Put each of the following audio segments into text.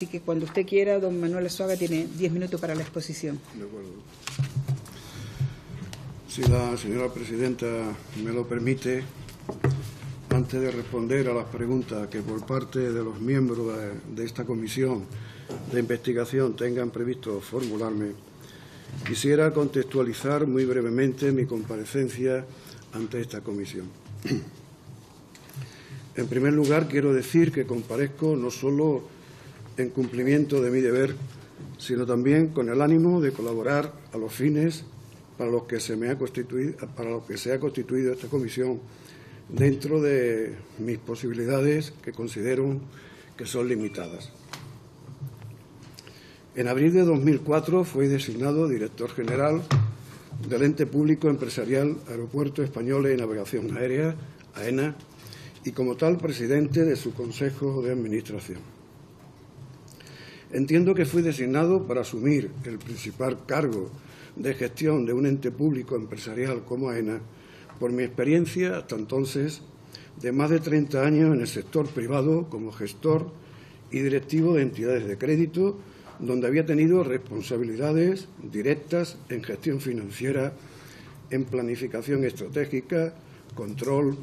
Así que cuando usted quiera, don Manuel Arzuaga tiene 10 minutos para la exposición. De acuerdo. Si la señora presidenta me lo permite, antes de responder a las preguntas que por parte de los miembros de esta comisión de investigación tengan previsto formularme, quisiera contextualizar muy brevemente mi comparecencia ante esta comisión. En primer lugar, quiero decir que comparezco no solo en cumplimiento de mi deber, sino también con el ánimo de colaborar a los fines para los que se ha constituido esta comisión dentro de mis posibilidades, que considero que son limitadas. En abril de 2004 fui designado director general del ente público empresarial Aeropuertos Españoles y Navegación Aérea, AENA, y como tal presidente de su Consejo de Administración. Entiendo que fui designado para asumir el principal cargo de gestión de un ente público empresarial como AENA por mi experiencia hasta entonces de más de 30 años en el sector privado como gestor y directivo de entidades de crédito, donde había tenido responsabilidades directas en gestión financiera, en planificación estratégica, control,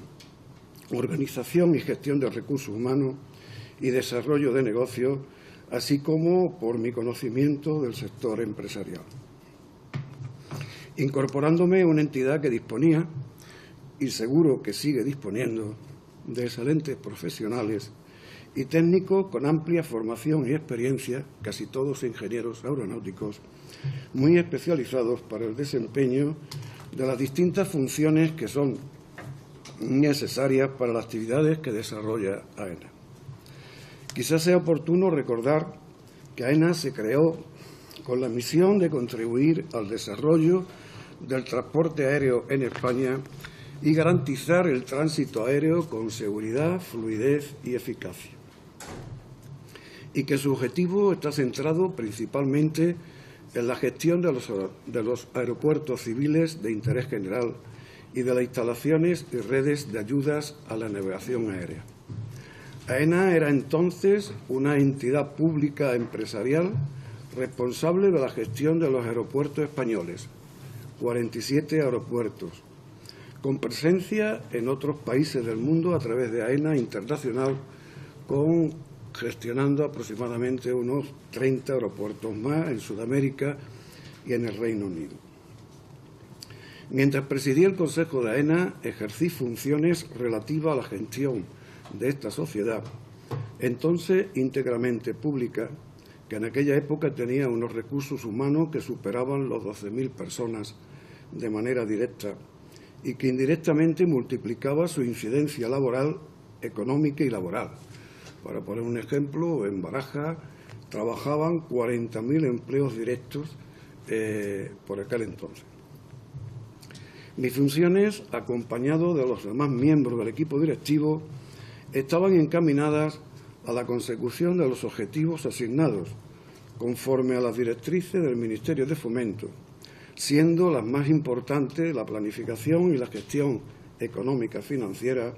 organización y gestión de recursos humanos y desarrollo de negocios, así como por mi conocimiento del sector empresarial. Incorporándome a una entidad que disponía, y seguro que sigue disponiendo, de excelentes profesionales y técnicos con amplia formación y experiencia, casi todos ingenieros aeronáuticos, muy especializados para el desempeño de las distintas funciones que son necesarias para las actividades que desarrolla AENA. Quizás sea oportuno recordar que AENA se creó con la misión de contribuir al desarrollo del transporte aéreo en España y garantizar el tránsito aéreo con seguridad, fluidez y eficacia. Y que su objetivo está centrado principalmente en la gestión de los aeropuertos civiles de interés general y de las instalaciones y redes de ayudas a la navegación aérea. AENA era entonces una entidad pública empresarial responsable de la gestión de los aeropuertos españoles, 47 aeropuertos, con presencia en otros países del mundo a través de AENA Internacional, gestionando aproximadamente unos 30 aeropuertos más en Sudamérica y en el Reino Unido. Mientras presidí el Consejo de AENA, ejercí funciones relativas a la gestión de esta sociedad, entonces íntegramente pública, que en aquella época tenía unos recursos humanos que superaban los 12.000 personas de manera directa y que indirectamente multiplicaba su incidencia laboral, económica y laboral. Para poner un ejemplo, en Baraja trabajaban 40.000 empleos directos por aquel entonces. Mis funciones, acompañado de los demás miembros del equipo directivo, estaban encaminadas a la consecución de los objetivos asignados, conforme a las directrices del Ministerio de Fomento, siendo las más importantes la planificación y la gestión económica financiera,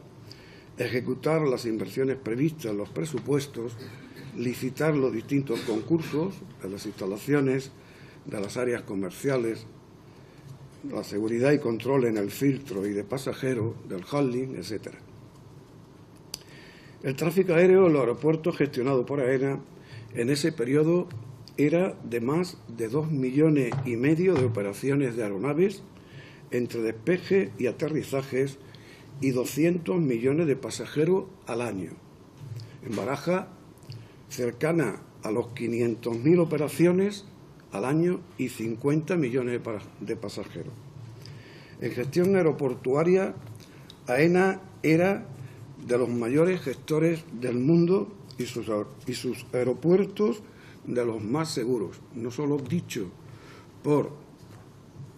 ejecutar las inversiones previstas en los presupuestos, licitar los distintos concursos de las instalaciones, de las áreas comerciales, la seguridad y control en el filtro y de pasajeros, del handling, etc. El tráfico aéreo en los aeropuertos gestionado por AENA en ese periodo era de más de 2,5 millones de operaciones de aeronaves entre despeje y aterrizajes y 200 millones de pasajeros al año. En Baraja, cercana a los 500.000 operaciones al año y 50 millones de pasajeros. En gestión aeroportuaria, AENA era de los mayores gestores del mundo y sus aeropuertos de los más seguros, no solo dicho por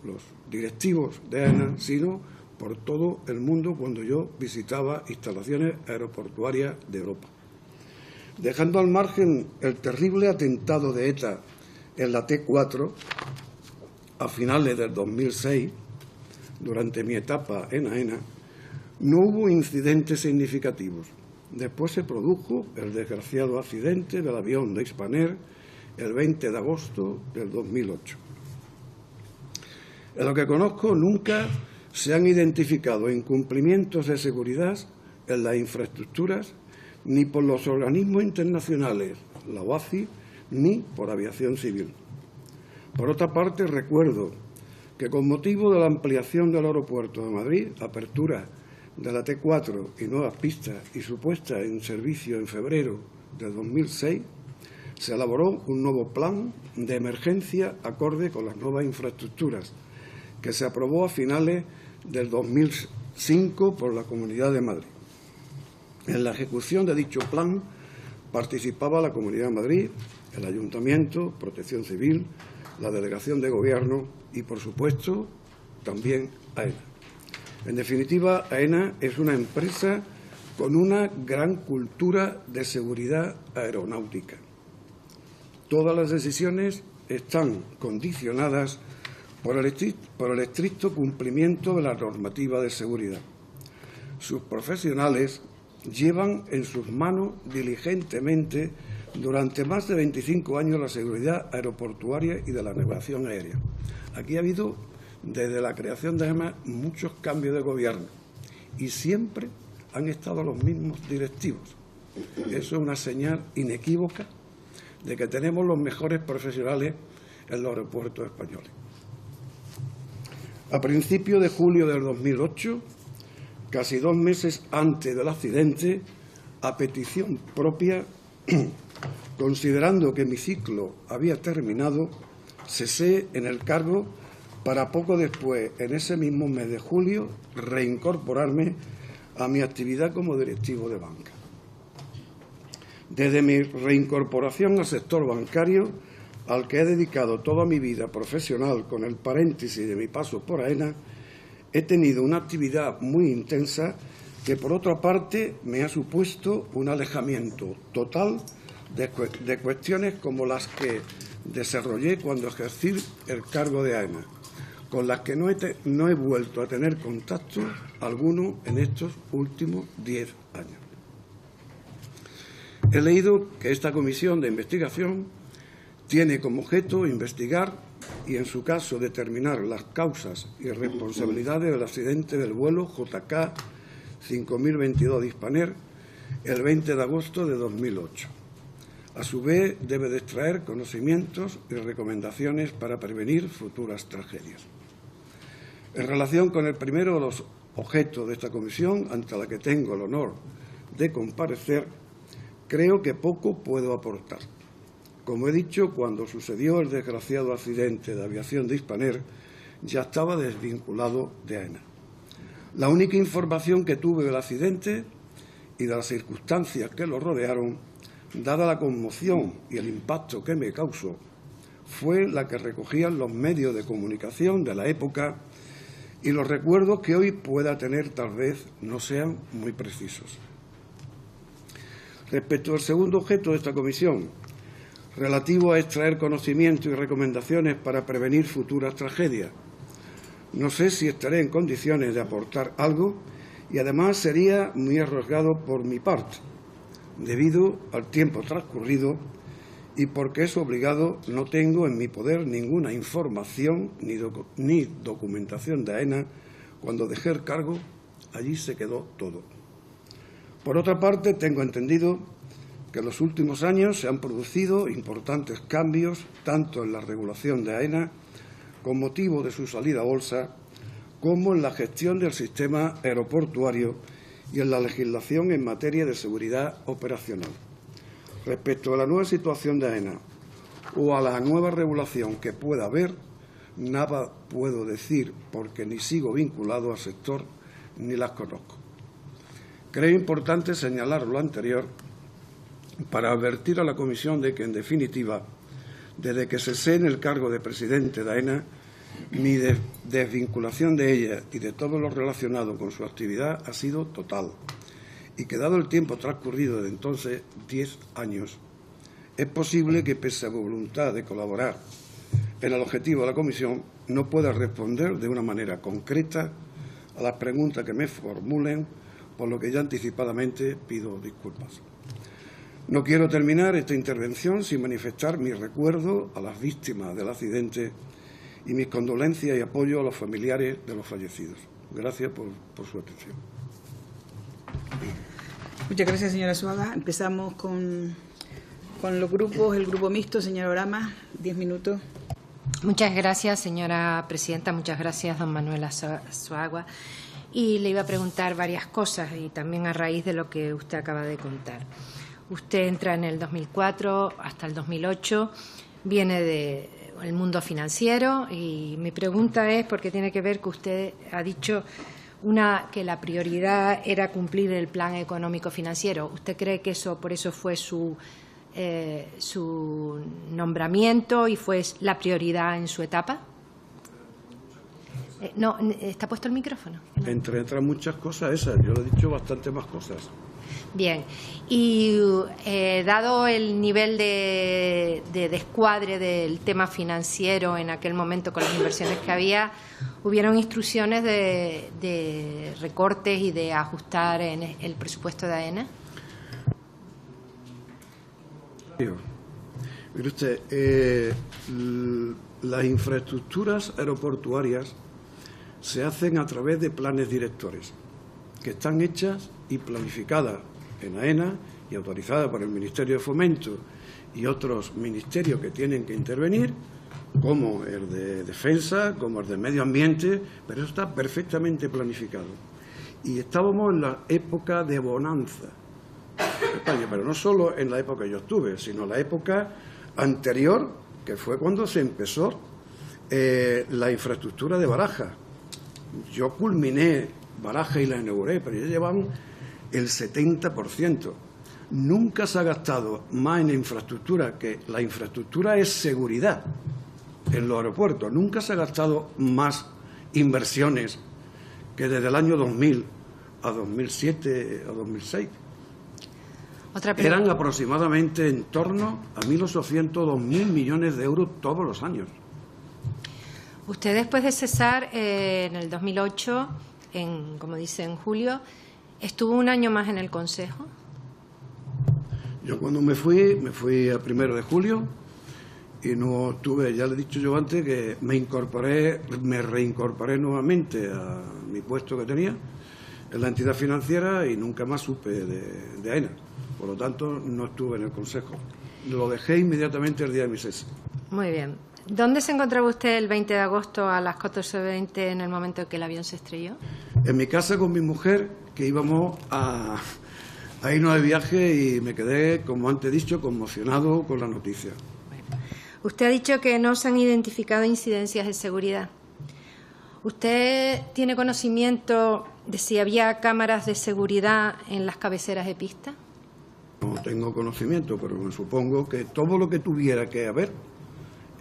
los directivos de AENA, sino por todo el mundo cuando yo visitaba instalaciones aeroportuarias de Europa. Dejando al margen el terrible atentado de ETA en la T4 a finales del 2006, durante mi etapa en AENA, no hubo incidentes significativos Después se produjo el desgraciado accidente del avión de Spanair el 20 de agosto del 2008. En lo que conozco, nunca se han identificado incumplimientos de seguridad en las infraestructuras ni por los organismos internacionales, la OACI, ni por aviación civil. Por otra parte, recuerdo que con motivo de la ampliación del aeropuerto de Madrid, apertura de la T4 y nuevas pistas y su puesta en servicio en febrero de 2006, se elaboró un nuevo plan de emergencia acorde con las nuevas infraestructuras, que se aprobó a finales del 2005 por la Comunidad de Madrid. En la ejecución de dicho plan participaba la Comunidad de Madrid, el Ayuntamiento, Protección Civil, la Delegación de Gobierno y, por supuesto, también AENA. En definitiva, AENA es una empresa con una gran cultura de seguridad aeronáutica. Todas las decisiones están condicionadas por el estricto cumplimiento de la normativa de seguridad. Sus profesionales llevan en sus manos diligentemente durante más de 25 años la seguridad aeroportuaria y de la navegación aérea. Aquí ha habido, desde la creación de AENA, muchos cambios de gobierno y siempre han estado los mismos directivos. Eso es una señal inequívoca de que tenemos los mejores profesionales en los aeropuertos españoles. A principios de julio del 2008, casi 2 meses antes del accidente, a petición propia, considerando que mi ciclo había terminado, cesé en el cargo para poco después, en ese mismo mes de julio, reincorporarme a mi actividad como directivo de banca. Desde mi reincorporación al sector bancario, al que he dedicado toda mi vida profesional con el paréntesis de mi paso por AENA, he tenido una actividad muy intensa que, por otra parte, me ha supuesto un alejamiento total de cuestiones como las que desarrollé cuando ejercí el cargo de AENA, con las que no he vuelto a tener contacto alguno en estos últimos 10 años. He leído que esta comisión de investigación tiene como objeto investigar y, en su caso, determinar las causas y responsabilidades del accidente del vuelo JK 5022 de Spanair el 20 de agosto de 2008. A su vez, debe de extraer conocimientos y recomendaciones para prevenir futuras tragedias. En relación con el primero de los objetos de esta comisión, ante la que tengo el honor de comparecer, creo que poco puedo aportar. Como he dicho, cuando sucedió el desgraciado accidente de aviación de Spanair, ya estaba desvinculado de AENA. La única información que tuve del accidente y de las circunstancias que lo rodearon, dada la conmoción y el impacto que me causó, fue la que recogían los medios de comunicación de la época, y los recuerdos que hoy pueda tener tal vez no sean muy precisos. Respecto al segundo objeto de esta comisión, relativo a extraer conocimientos y recomendaciones para prevenir futuras tragedias, no sé si estaré en condiciones de aportar algo y, además, sería muy arriesgado por mi parte, debido al tiempo transcurrido y porque es obligado, no tengo en mi poder ninguna información ni documentación de AENA. Cuando dejé el cargo, allí se quedó todo. Por otra parte, tengo entendido que en los últimos años se han producido importantes cambios tanto en la regulación de AENA, con motivo de su salida a bolsa, como en la gestión del sistema aeroportuario y en la legislación en materia de seguridad operacional. Respecto a la nueva situación de AENA o a la nueva regulación que pueda haber, nada puedo decir porque ni sigo vinculado al sector ni las conozco. Creo importante señalar lo anterior para advertir a la Comisión de que, en definitiva, desde que cesé en el cargo de presidente de AENA, mi desvinculación de ella y de todo lo relacionado con su actividad ha sido total, y que, dado el tiempo transcurrido desde entonces, 10 años, es posible que, pese a mi voluntad de colaborar en el objetivo de la Comisión, no pueda responder de una manera concreta a las preguntas que me formulen por lo que ya anticipadamente pido disculpas. No quiero terminar esta intervención sin manifestar mi recuerdo a las víctimas del accidente y mis condolencias y apoyo a los familiares de los fallecidos. Gracias por su atención. Muchas gracias, señora Arzuaga. Empezamos con los grupos. El grupo mixto, señora Orama, 10 minutos. Muchas gracias, señora presidenta. Muchas gracias, don Manuel Arzuaga. Y le iba a preguntar varias cosas y también a raíz de lo que usted acaba de contar. Usted entra en el 2004 hasta el 2008, viene del mundo financiero y mi pregunta es, porque tiene que ver que usted ha dicho que la prioridad era cumplir el plan económico financiero. ¿Usted cree que por eso fue su nombramiento y fue la prioridad en su etapa? No, ¿está puesto el micrófono? Entre muchas cosas esas, yo le he dicho bastante más cosas. Bien, y dado el nivel de descuadre del tema financiero en aquel momento con las inversiones que había, ¿hubieron instrucciones de recortes y de ajustar en el presupuesto de AENA? Mire usted, las infraestructuras aeroportuarias se hacen a través de planes directores que están hechas y planificadas en AENA y autorizadas por el Ministerio de Fomento y otros ministerios que tienen que intervenir, como el de Defensa, como el de Medio Ambiente, pero eso está perfectamente planificado. Y estábamos en la época de bonanza en España, pero no solo en la época que yo estuve, sino en la época anterior, que fue cuando se empezó la infraestructura de Barajas. Yo culminé Barajas y la inauguré, pero ya llevan el 70%. Nunca se ha gastado más en infraestructura, que la infraestructura es seguridad en los aeropuertos. Nunca se ha gastado más inversiones que desde el año 2000 a 2007 a 2006. Eran aproximadamente en torno a 1.800, 2.000 millones de euros todos los años. Usted, después de cesar en el 2008, como dice, en julio, ¿estuvo un año más en el Consejo? Yo cuando me fui a 1 de julio y no estuve, ya le he dicho yo antes, que me reincorporé nuevamente a mi puesto que tenía en la entidad financiera y nunca más supe de AENA. Por lo tanto, no estuve en el Consejo. Lo dejé inmediatamente el día de mi cese. Muy bien. ¿Dónde se encontraba usted el 20 de agosto a las 14:20 en el momento en que el avión se estrelló? En mi casa con mi mujer, que íbamos a irnos de viaje y me quedé, como antes he dicho, conmocionado con la noticia. Bueno. Usted ha dicho que no se han identificado incidencias de seguridad. ¿Usted tiene conocimiento de si había cámaras de seguridad en las cabeceras de pista? No tengo conocimiento, pero me supongo que todo lo que tuviera que haber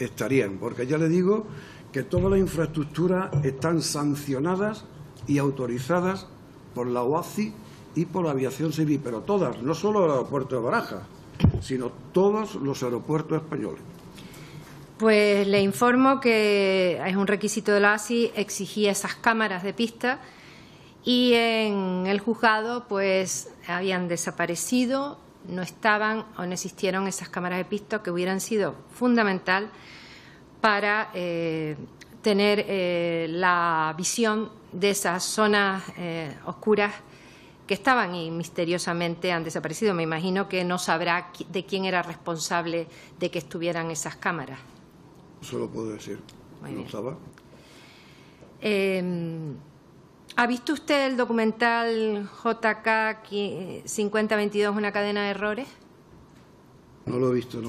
estarían, porque ya le digo que todas las infraestructuras están sancionadas y autorizadas por la OACI y por la aviación civil, pero todas, no solo el aeropuerto de Barajas, sino todos los aeropuertos españoles. Pues le informo que es un requisito de la OACI, exigía esas cámaras de pista y en el juzgado pues habían desaparecido, no estaban o no existieron esas cámaras de pista que hubieran sido fundamental para tener la visión de esas zonas oscuras que estaban y misteriosamente han desaparecido. Me imagino que no sabrá de quién era responsable de que estuvieran esas cámaras. Eso lo puedo decir. Muy no bien. estaba. ¿Ha visto usted el documental JK 5022, una cadena de errores? No lo he visto.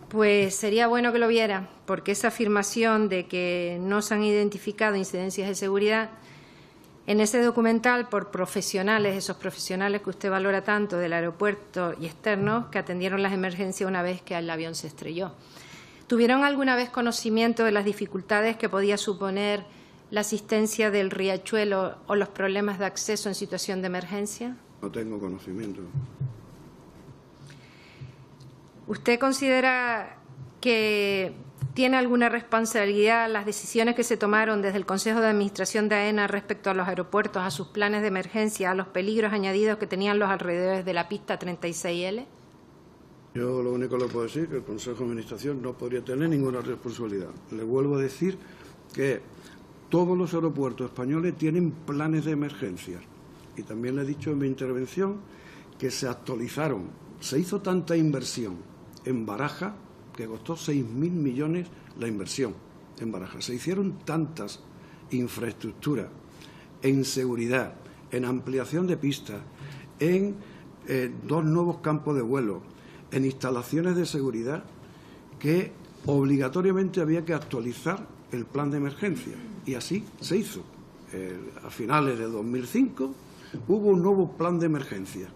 Pues sería bueno que lo viera, porque esa afirmación de que no se han identificado incidencias de seguridad en ese documental por profesionales, esos profesionales que usted valora tanto del aeropuerto y externos, que atendieron las emergencias una vez que el avión se estrelló. ¿Tuvieron alguna vez conocimiento de las dificultades que podía suponer la asistencia del Riachuelo o los problemas de acceso en situación de emergencia? No tengo conocimiento. ¿Usted considera que ¿Tiene alguna responsabilidad las decisiones que se tomaron desde el Consejo de Administración de AENA respecto a los aeropuertos, a sus planes de emergencia, a los peligros añadidos que tenían los alrededores de la pista 36L? Yo lo único que le puedo decir es que el Consejo de Administración no podría tener ninguna responsabilidad. Le vuelvo a decir que todos los aeropuertos españoles tienen planes de emergencia. Y también le he dicho en mi intervención que se actualizaron. Se hizo tanta inversión en Baraja que costó 6.000 millones la inversión en Baraja. Se hicieron tantas infraestructuras en seguridad, en ampliación de pistas, en 2 nuevos campos de vuelo, en instalaciones de seguridad, que obligatoriamente había que actualizar el plan de emergencia. Y así se hizo. A finales de 2005 hubo un nuevo plan de emergencia.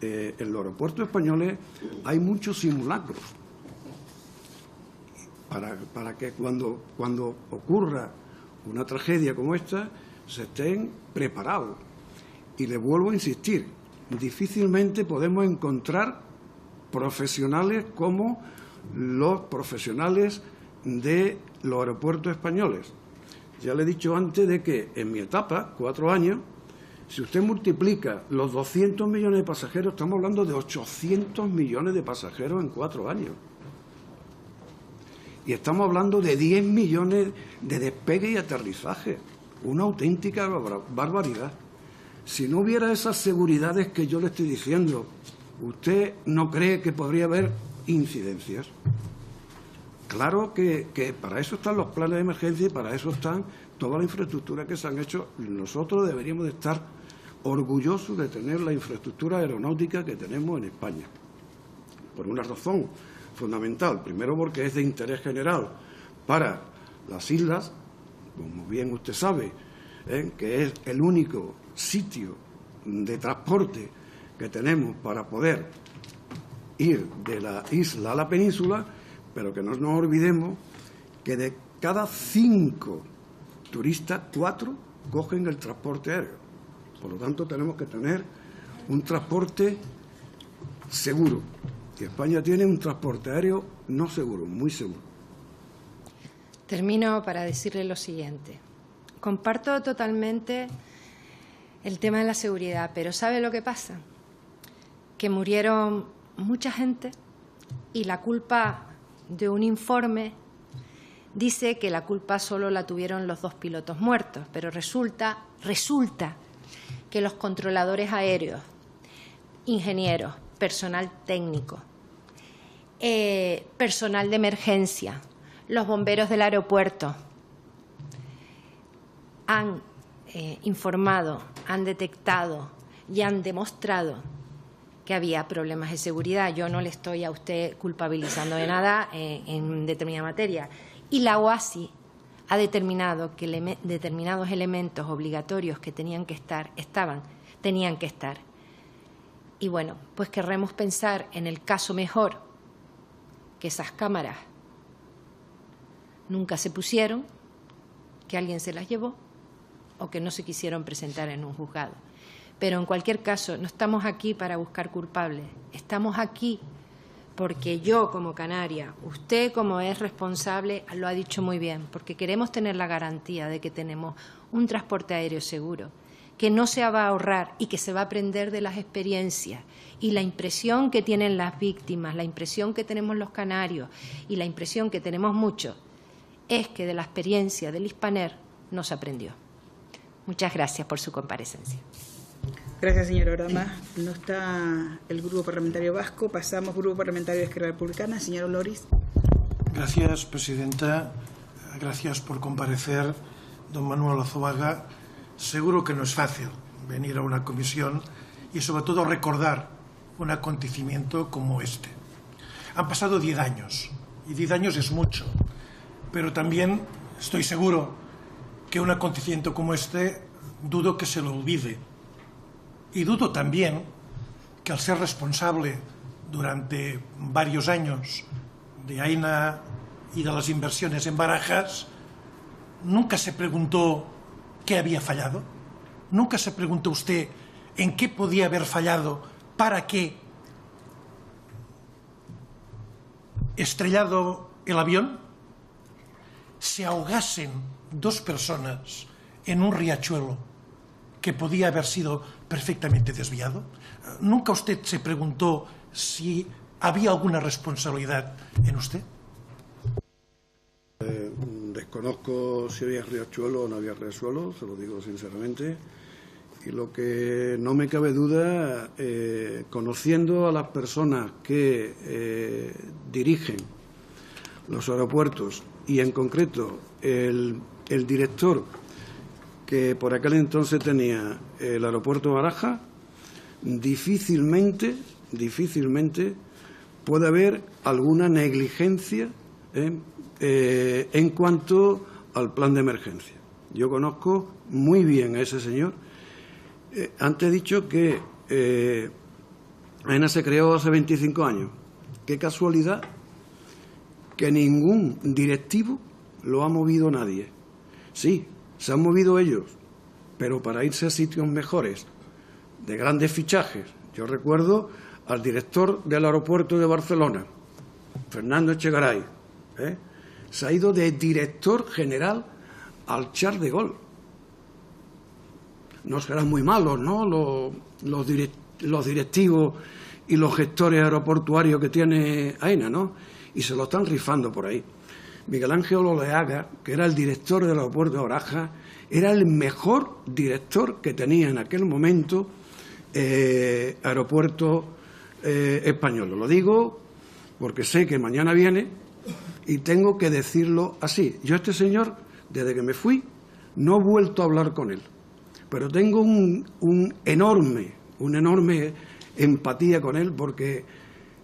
En los aeropuertos españoles hay muchos simulacros para que cuando ocurra una tragedia como esta se estén preparados. Y le vuelvo a insistir, difícilmente podemos encontrar profesionales como los profesionales de los aeropuertos españoles. Ya le he dicho antes de que en mi etapa, 4 años, si usted multiplica los 200 millones de pasajeros, estamos hablando de 800 millones de pasajeros en 4 años. Y estamos hablando de 10 millones de despegue y aterrizaje. Una auténtica barbaridad. Si no hubiera esas seguridades que yo le estoy diciendo, ¿usted no cree que podría haber incidencias? Claro que para eso están los planes de emergencia y para eso están toda la infraestructura que se han hecho. Nosotros deberíamos de estar orgullosos de tener la infraestructura aeronáutica que tenemos en España. Por una razón fundamental. Primero, porque es de interés general para las islas, como bien usted sabe, que es el único sitio de transporte que tenemos para poder ir de la isla a la península, pero que no nos olvidemos que de cada 5 turistas, 4 cogen el transporte aéreo. Por lo tanto, tenemos que tener un transporte seguro. Y España tiene un transporte aéreo no seguro, muy seguro. Termino para decirle lo siguiente. Comparto totalmente el tema de la seguridad, pero ¿sabe lo que pasa? Que murieron mucha gente y la culpa de un informe dice que la culpa solo la tuvieron los 2 pilotos muertos, pero resulta que los controladores aéreos, ingenieros, personal técnico, personal de emergencia, los bomberos del aeropuerto han informado, han detectado y han demostrado que había problemas de seguridad. Yo no le estoy a usted culpabilizando de nada en determinada materia. Y la OASI ha determinado que determinados elementos obligatorios que tenían que estar, tenían que estar. Y bueno, pues querremos pensar en el caso mejor, que esas cámaras nunca se pusieron, que alguien se las llevó o que no se quisieron presentar en un juzgado. Pero en cualquier caso, no estamos aquí para buscar culpables, estamos aquí porque yo como canaria, usted como es responsable, lo ha dicho muy bien, porque queremos tener la garantía de que tenemos un transporte aéreo seguro, que no se va a ahorrar y que se va a aprender de las experiencias. Y la impresión que tienen las víctimas, la impresión que tenemos los canarios y la impresión que tenemos muchos es que de la experiencia del Hispaner no se aprendió. Muchas gracias por su comparecencia. Gracias, señora Orama. No está el Grupo Parlamentario Vasco. Pasamos al Grupo Parlamentario de Esquerra Republicana. Señor Loris. Gracias, presidenta. Gracias por comparecer, don Manuel Azuaga. Seguro que no es fácil venir a una comisión y, sobre todo, recordar un acontecimiento como este. Han pasado 10 años, y 10 años es mucho, pero también estoy seguro que un acontecimiento como este dudo que se lo olvide. Y dudo también que al ser responsable durante varios años de AENA y de las inversiones en Barajas, nunca se preguntó qué había fallado. Nunca se preguntó usted en qué podía haber fallado para que, estrellado el avión, se ahogasen 2 personas en un riachuelo que podía haber sido perfectamente desviado? ¿Nunca usted se preguntó si había alguna responsabilidad en usted? Desconozco si había riachuelo o no había riachuelo, se lo digo sinceramente. Y lo que no me cabe duda, conociendo a las personas que dirigen los aeropuertos y en concreto el director que por aquel entonces tenía el aeropuerto de Barajas, difícilmente puede haber alguna negligencia en cuanto al plan de emergencia. Yo conozco muy bien a ese señor. Antes he dicho que AENA se creó hace 25 años. Qué casualidad que ningún directivo lo ha movido nadie. Sí, se han movido ellos, pero para irse a sitios mejores, de grandes fichajes. Yo recuerdo al director del aeropuerto de Barcelona, Fernando Echegaray, se ha ido de director general al Charles de Gaulle. No serán muy malos, ¿no?, los directivos y los gestores aeroportuarios que tiene AENA, ¿no? Y se lo están rifando por ahí. Miguel Ángel Oleaga, que era el director del aeropuerto de Barajas, era el mejor director que tenía en aquel momento aeropuerto español. Lo digo porque sé que mañana viene y tengo que decirlo así. Yo a este señor, desde que me fui, no he vuelto a hablar con él. Pero tengo un enorme empatía con él porque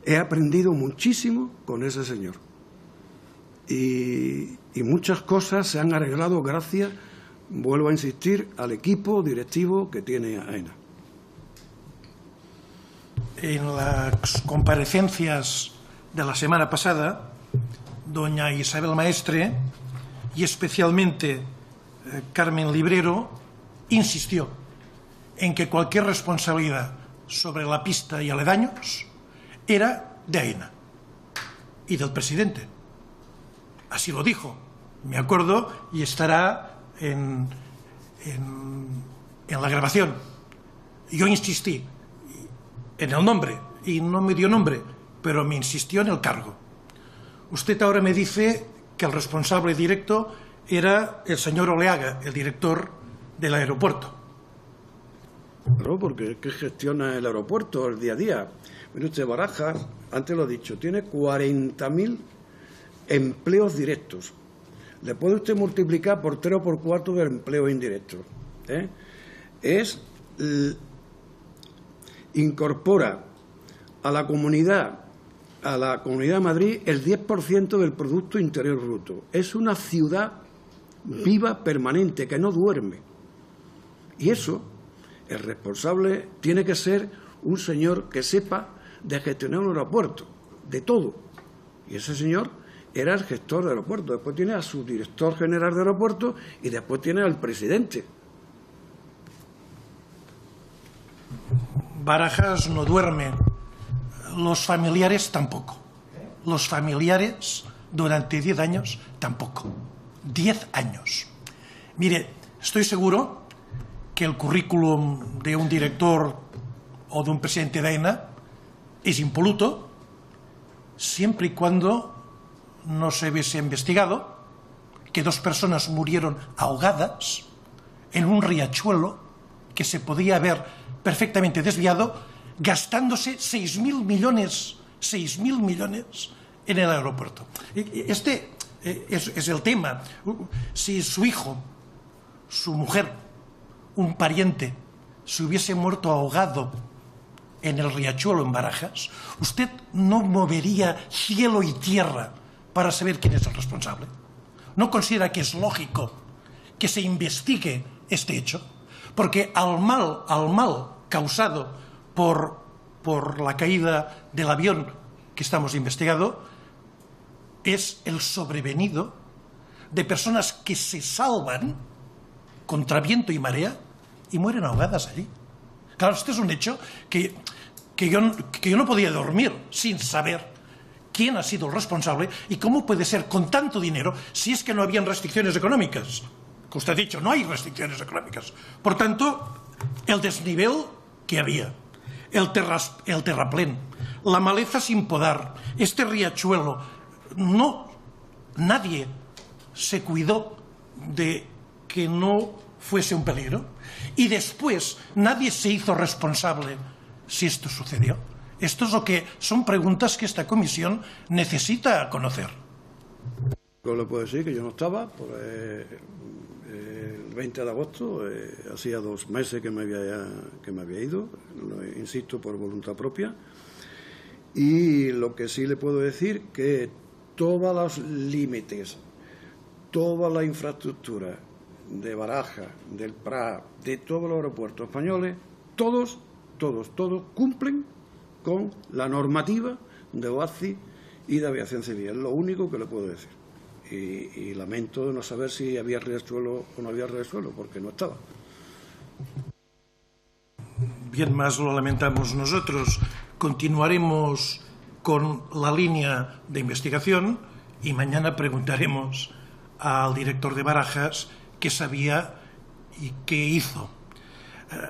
he aprendido muchísimo con ese señor. Y muchas cosas se han arreglado gracias, vuelvo a insistir, al equipo directivo que tiene AENA. En las comparecencias de la semana pasada, doña Isabel Maestre y especialmente Carmen Librero insistió en que cualquier responsabilidad sobre la pista y aledaños era de AENA y del presidente. Así lo dijo, me acuerdo, y estará en la grabación. Yo insistí en el nombre, y no me dio nombre, pero me insistió en el cargo. Usted ahora me dice que el responsable directo era el señor Oleaga, el director del aeropuerto. Claro, porque es que gestiona el aeropuerto el día a día. Mire usted, Barajas, antes lo he dicho, tiene 40.000 empleos directos. Le puede usted multiplicar por 3 o por 4 de empleos indirectos. Incorpora a la comunidad de Madrid el 10% del Producto Interior Bruto. Es una ciudad viva, permanente, que no duerme. Y eso, el responsable tiene que ser un señor que sepa de gestionar un aeropuerto, de todo. Y ese señor era el gestor del aeropuerto. Después tiene a su director general de aeropuerto y después tiene al presidente. Barajas no duerme, los familiares tampoco. Los familiares durante 10 años tampoco. 10 años. Mire, estoy seguro que el currículum de un director o de un presidente de AENA es impoluto siempre y cuando no se hubiese investigado que 2 personas murieron ahogadas en un riachuelo que se podía haber perfectamente desviado gastándose 6.000 millones en el aeropuerto. Este es el tema. Si su hijo, su mujer, un pariente se hubiese muerto ahogado en el riachuelo en Barajas, ¿usted no movería cielo y tierra para saber quién es el responsable? ¿No considera que es lógico que se investigue este hecho? Porque al mal causado por la caída del avión que estamos investigando es el sobrevenido de personas que se salvan contra viento y marea y mueren ahogadas allí. Claro, este es un hecho que yo no podía dormir sin saber quién ha sido el responsable y cómo puede ser con tanto dinero si es que no habían restricciones económicas. Que usted ha dicho, no hay restricciones económicas. Por tanto, el desnivel que había, el terraplén, la maleza sin podar, este riachuelo, nadie se cuidó de que no fuese un peligro y después nadie se hizo responsable si esto sucedió. Esto es lo que son preguntas que esta comisión necesita conocer. Yo le puedo decir que yo no estaba, el 20 de agosto, hacía 2 meses que me había ido, insisto, por voluntad propia, y lo que sí le puedo decir que todos los límites, toda la infraestructura de Barajas, del Prat, de todos los aeropuertos españoles, todos cumplen con la normativa de OACI y de aviación civil. Es lo único que le puedo decir. Y lamento no saber si había riachuelo o no había riachuelo, porque no estaba. Bien, más lo lamentamos nosotros. Continuaremos con la línea de investigación y mañana preguntaremos al director de Barajas qué sabía y qué hizo.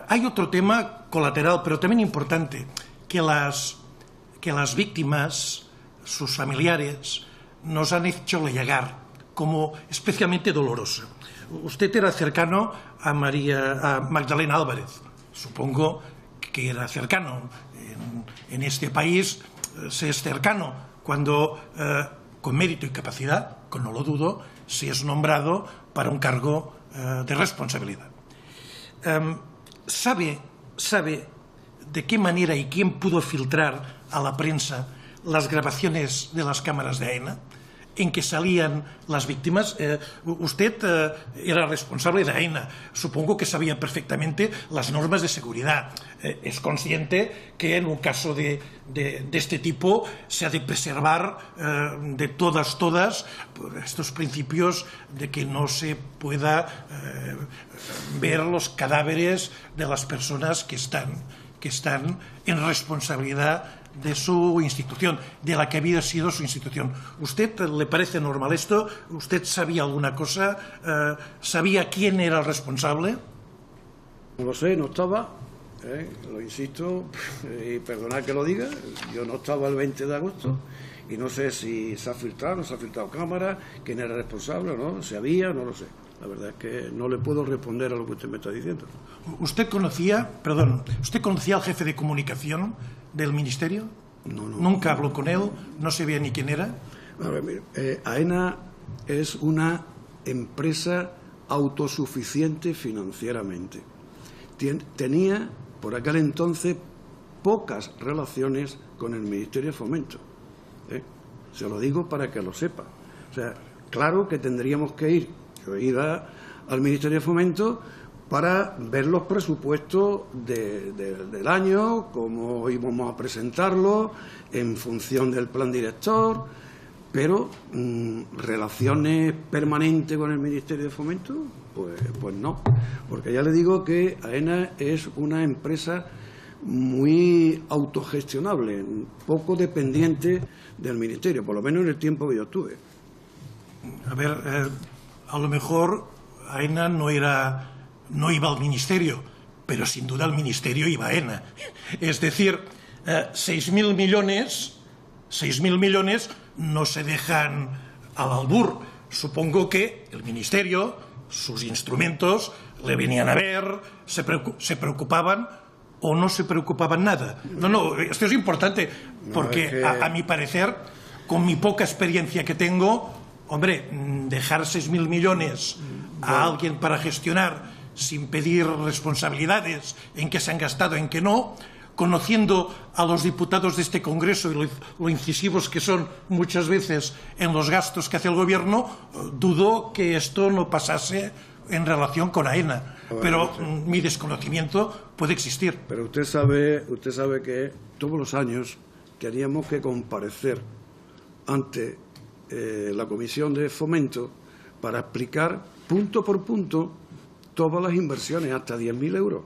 Hay otro tema colateral, pero también importante, que las víctimas, sus familiares, nos han hecho llegar como especialmente doloroso. Usted era cercano a Magdalena Álvarez. Supongo que era cercano. En este país se es cercano cuando, con mérito y capacidad, que no lo dudo, se es nombrado para un cargo de responsabilidad. ¿Sabe de qué manera y quién pudo filtrar a la prensa las grabaciones de las cámaras de AENA en que salían las víctimas? Usted era responsable de AENA. Supongo que sabía perfectamente las normas de seguridad. Es consciente que en un caso de este tipo se ha de preservar de todas estos principios de que no se pueda ver los cadáveres de las personas que están en responsabilidad de su institución, de la que había sido su institución. ¿Usted le parece normal esto? ¿Usted sabía alguna cosa? ¿Sabía quién era el responsable? No lo sé, no estaba, lo insisto, y perdonad que lo diga, yo no estaba el 20 de agosto y no sé si se ha filtrado, no se ha filtrado cámara, quién era responsable o no, si había, no lo sé. La verdad es que no le puedo responder a lo que usted me está diciendo. ¿Usted conocía al jefe de comunicación del Ministerio? No. ¿Nunca habló con él? ¿No sabía ni quién era? A ver, mire, AENA es una empresa autosuficiente financieramente. Tenía, por aquel entonces, pocas relaciones con el Ministerio de Fomento. Se lo digo para que lo sepa. O sea, claro que tendríamos que ir al Ministerio de Fomento para ver los presupuestos del año, cómo íbamos a presentarlos en función del plan director, pero relaciones permanentes con el Ministerio de Fomento, pues no, porque ya le digo que AENA es una empresa muy autogestionable, poco dependiente del Ministerio, por lo menos en el tiempo que yo estuve. A ver, a lo mejor AENA no iba al Ministerio, pero sin duda al Ministerio iba AENA. Es decir, 6.000 millones no se dejan al albur. Supongo que el Ministerio, sus instrumentos, le venían a ver, se preocupaban o no se preocupaban nada. No, esto es importante, porque a mi parecer, con mi poca experiencia que tengo, hombre, dejar 6.000 millones a alguien para gestionar sin pedir responsabilidades en qué se han gastado, en qué no, conociendo a los diputados de este Congreso y lo incisivos que son muchas veces en los gastos que hace el Gobierno, dudo que esto no pasase en relación con AENA. Pero mi desconocimiento puede existir. Pero usted sabe que todos los años teníamos que comparecer ante la Comisión de Fomento para explicar punto por punto todas las inversiones, hasta 10.000 euros.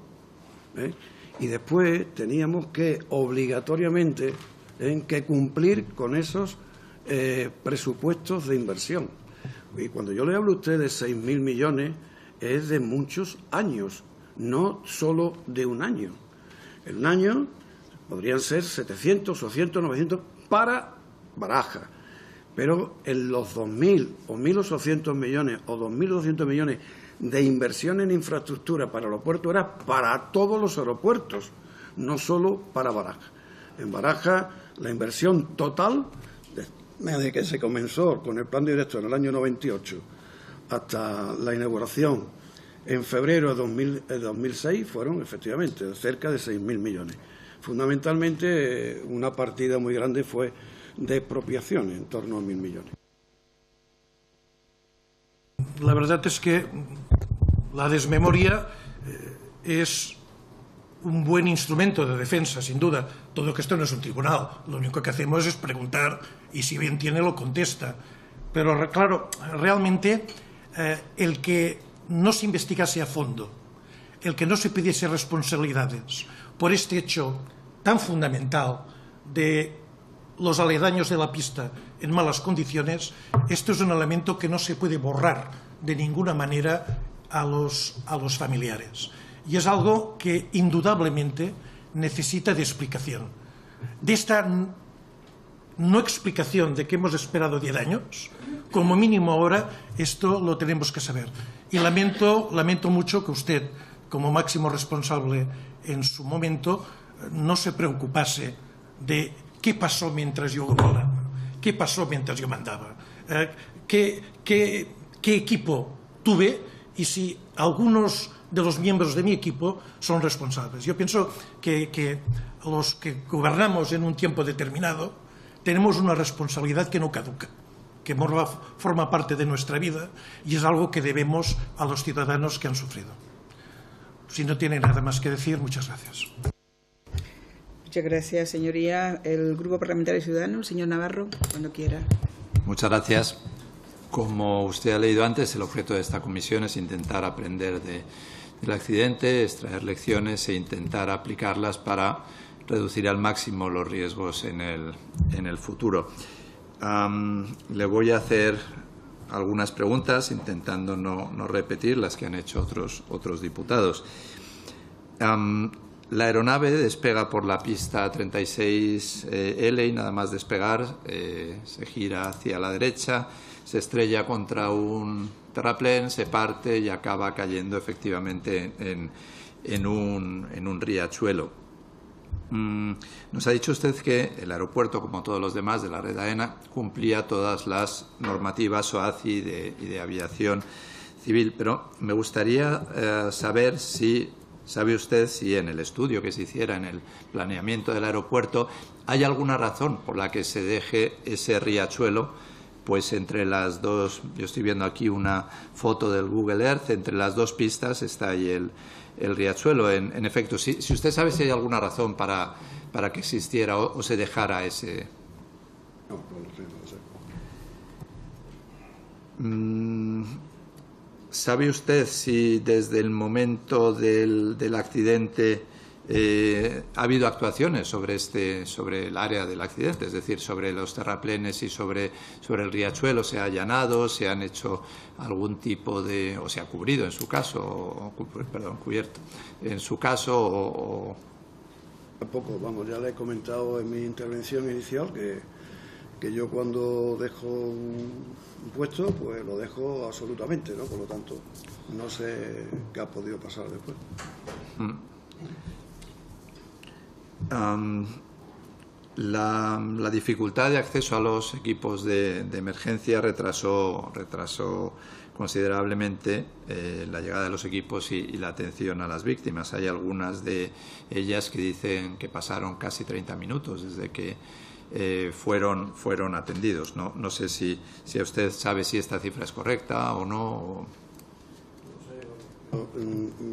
Y después teníamos que obligatoriamente que cumplir con esos presupuestos de inversión. Y cuando yo le hablo a usted de 6.000 millones, es de muchos años, no solo de un año. En un año podrían ser 700, 800, 900 para Baraja, pero en los 2.000 o 1.800 millones o 2.200 millones de inversión en infraestructura para aeropuertos era para todos los aeropuertos, no solo para Baraja. En Baraja la inversión total, desde que se comenzó con el plan director en el año 98 hasta la inauguración en febrero de 2006, fueron efectivamente cerca de 6.000 millones. Fundamentalmente, una partida muy grande fue de expropiaciones, en torno a 1.000 millones. La verdad es que la desmemoria es un buen instrumento de defensa, sin duda. Todo que esto no es un tribunal. Lo único que hacemos es preguntar y si bien tiene lo contesta. Pero, claro, realmente el que no se investigase a fondo, el que no se pidiese responsabilidades por este hecho tan fundamental de los aledaños de la pista en malas condiciones, esto es un elemento que no se puede borrar de ninguna manera a los familiares. Y es algo que indudablemente necesita de explicación. De esta no explicación de que hemos esperado 10 años, como mínimo ahora esto lo tenemos que saber. Y lamento mucho que usted, como máximo responsable en su momento, no se preocupase de qué pasó mientras yo gobernaba, qué pasó mientras yo mandaba, qué equipo tuve y si algunos de los miembros de mi equipo son responsables. Yo pienso que los que gobernamos en un tiempo determinado tenemos una responsabilidad que no caduca, que forma parte de nuestra vida y es algo que debemos a los ciudadanos que han sufrido. Si no tiene nada más que decir, muchas gracias. Muchas gracias, señoría. El Grupo Parlamentario Ciudadano, señor Navarro, cuando quiera. Muchas gracias. Como usted ha leído antes, el objeto de esta comisión es intentar aprender del accidente, extraer lecciones e intentar aplicarlas para reducir al máximo los riesgos en el futuro. Le voy a hacer algunas preguntas, intentando no repetir las que han hecho otros diputados. La aeronave despega por la pista 36L y nada más despegar se gira hacia la derecha, se estrella contra un terraplén, se parte y acaba cayendo efectivamente en un riachuelo. Nos ha dicho usted que el aeropuerto, como todos los demás de la red AENA, cumplía todas las normativas OACI y de aviación civil, pero me gustaría saber si sabe usted si en el estudio que se hiciera en el planeamiento del aeropuerto hay alguna razón por la que se deje ese riachuelo, pues entre las dos. Yo estoy viendo aquí una foto del Google Earth, entre las dos pistas está ahí el riachuelo. En efecto, si usted sabe si hay alguna razón para que existiera o se dejara ese. No lo sé. ¿Sabe usted si desde el momento del accidente ha habido actuaciones sobre el área del accidente, es decir, sobre los terraplenes y sobre el riachuelo? ¿Se ha allanado, se han hecho algún tipo de, o se ha cubrido en su caso, cubierto en su caso o... Tampoco, vamos, ya le he comentado en mi intervención inicial que yo cuando dejo un puesto, pues lo dejo absolutamente, ¿no? Por lo tanto, no sé qué ha podido pasar después. La dificultad de acceso a los equipos de emergencia retrasó considerablemente la llegada de los equipos y la atención a las víctimas. Hay algunas de ellas que dicen que pasaron casi 30 minutos desde que fueron atendidos. No sé si usted sabe si esta cifra es correcta o no.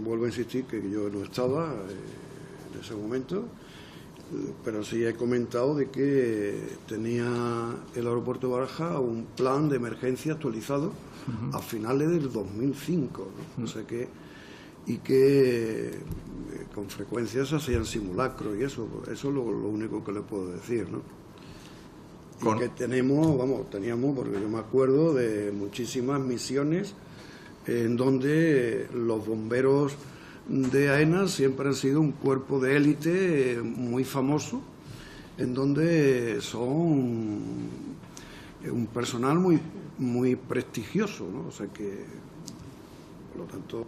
Vuelvo a insistir que yo no estaba en ese momento, pero sí he comentado de que tenía el aeropuerto de Baraja un plan de emergencia actualizado a finales del 2005, ¿no? O sea que y que con frecuencia se hacían simulacros y eso es lo único que le puedo decir, ¿no? Y que teníamos, porque yo me acuerdo de muchísimas misiones en donde los bomberos de AENA siempre han sido un cuerpo de élite muy famoso, en donde son un personal muy prestigioso, ¿no? O sea que, por lo tanto...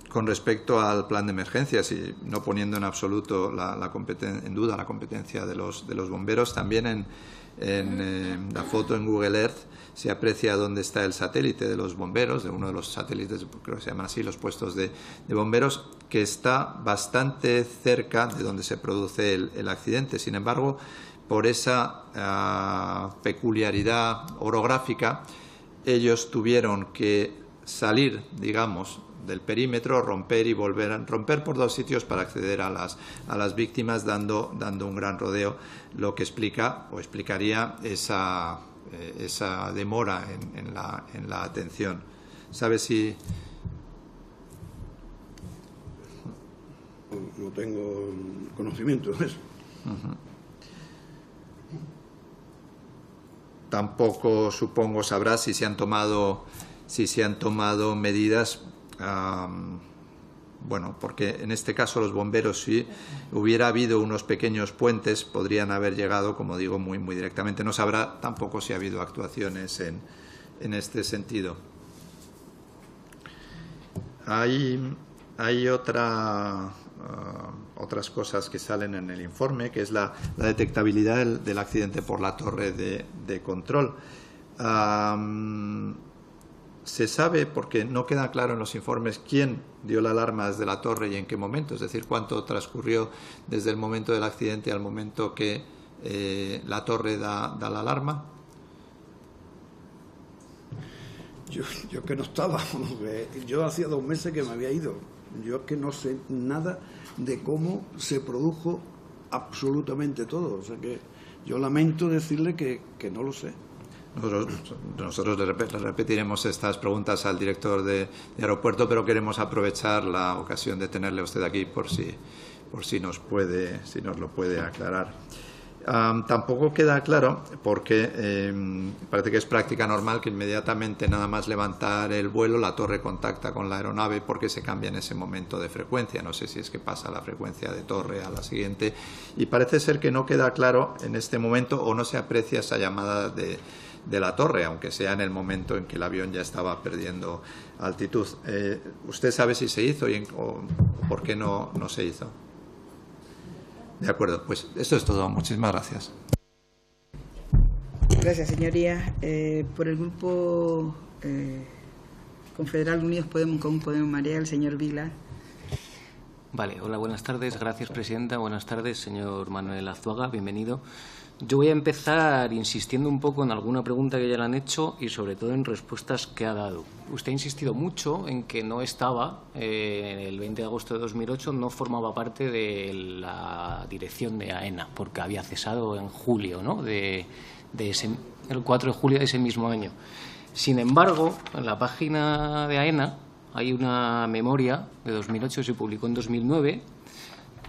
Con respecto al plan de emergencias, y no poniendo en absoluto en duda la competencia de los bomberos, también en la foto en Google Earth se aprecia dónde está el satélite de los bomberos, de uno de los satélites, creo que se llaman así, los puestos de bomberos, que está bastante cerca de donde se produce el accidente. Sin embargo, por esa peculiaridad orográfica, ellos tuvieron que salir, digamos, del perímetro, romper y volver a romper por dos sitios para acceder a las víctimas, dando un gran rodeo, lo que explica o explicaría esa demora en la atención. ¿Sabes si...? No tengo conocimiento de eso. Tampoco, supongo, sabrás si se han tomado medidas. Bueno, porque en este caso los bomberos, si hubiera habido unos pequeños puentes, podrían haber llegado, como digo, muy directamente. No sabrá tampoco si ha habido actuaciones en este sentido. Hay otras cosas que salen en el informe, que es la detectabilidad del accidente por la torre de control. Se sabe, porque no queda claro en los informes, quién dio la alarma desde la torre y en qué momento, es decir, cuánto transcurrió desde el momento del accidente al momento que la torre da la alarma. Yo que no estaba, yo hacía 2 meses que me había ido, yo es que no sé nada de cómo se produjo absolutamente todo, o sea que yo lamento decirle que no lo sé. Nosotros le repetiremos estas preguntas al director de aeropuerto, pero queremos aprovechar la ocasión de tenerle a usted aquí por si nos lo puede aclarar. Tampoco queda claro, porque parece que es práctica normal que inmediatamente, nada más levantar el vuelo, la torre contacta con la aeronave porque se cambia en ese momento de frecuencia. No sé si es que pasa la frecuencia de torre a la siguiente, y parece ser que no queda claro en este momento, o no se aprecia esa llamada de la torre, aunque sea en el momento en que el avión ya estaba perdiendo altitud. ¿Usted sabe si se hizo o por qué no se hizo? De acuerdo, pues esto es todo. Muchísimas gracias. Gracias, señoría. Por el Grupo Confederal Unidos Podemos Marea, el señor Vila. Vale, hola, buenas tardes. Gracias, presidenta. Buenas tardes, señor Manuel Azuaga. Bienvenido. Yo voy a empezar insistiendo un poco en alguna pregunta que ya le han hecho y sobre todo en respuestas que ha dado. Usted ha insistido mucho en que no estaba, el 20 de agosto de 2008, no formaba parte de la dirección de AENA, porque había cesado en julio, ¿no? el 4 de julio de ese mismo año. Sin embargo, en la página de AENA hay una memoria de 2008 que se publicó en 2009,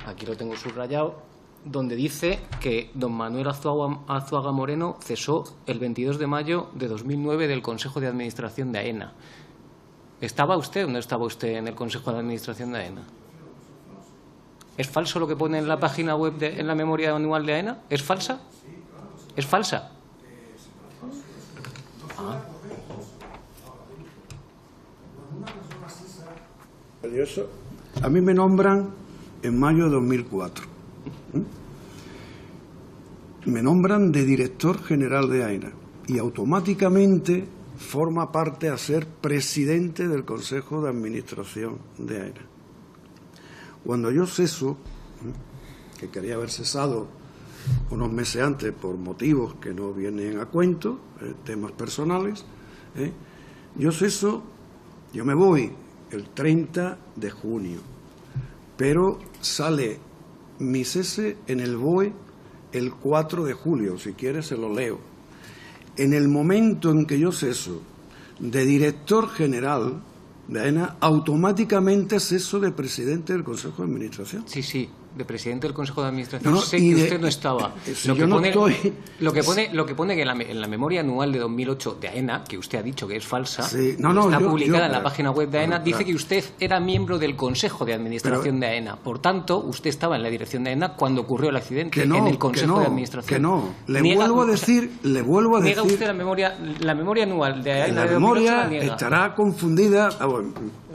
aquí lo tengo subrayado, donde dice que don Manuel Azuaga Moreno cesó el 22 de mayo de 2009 del Consejo de Administración de AENA. ¿Estaba usted o no estaba usted en el Consejo de Administración de AENA? ¿Es falso lo que pone en la página web, en la memoria anual de AENA? ¿Es falsa? ¿Es falsa? A mí me nombran en mayo de 2004. Me nombran de director general de AENA y automáticamente forma parte a ser presidente del Consejo de Administración de AENA. Cuando yo ceso, que quería haber cesado unos meses antes por motivos que no vienen a cuento, temas personales, yo ceso, yo me voy el 30 de junio, pero sale mi cese en el BOE el 4 de julio, si quiere se lo leo. en el momento en que yo ceso de director general de AENA, automáticamente ceso de presidente del Consejo de Administración. Sí, sí, de presidente del Consejo de Administración. No, sé que usted no estaba. Si yo no estoy... Lo que pone en la memoria anual de 2008 de AENA, que usted ha dicho que es falsa, Sí, está publicada en la página web de AENA, dice que usted era miembro del Consejo de Administración de AENA. Por tanto, usted estaba en la dirección de AENA cuando ocurrió el accidente en el Consejo de Administración. Que no, le vuelvo a decir... ¿Niega usted la memoria anual de AENA de 2008? La La niega. estará confundida...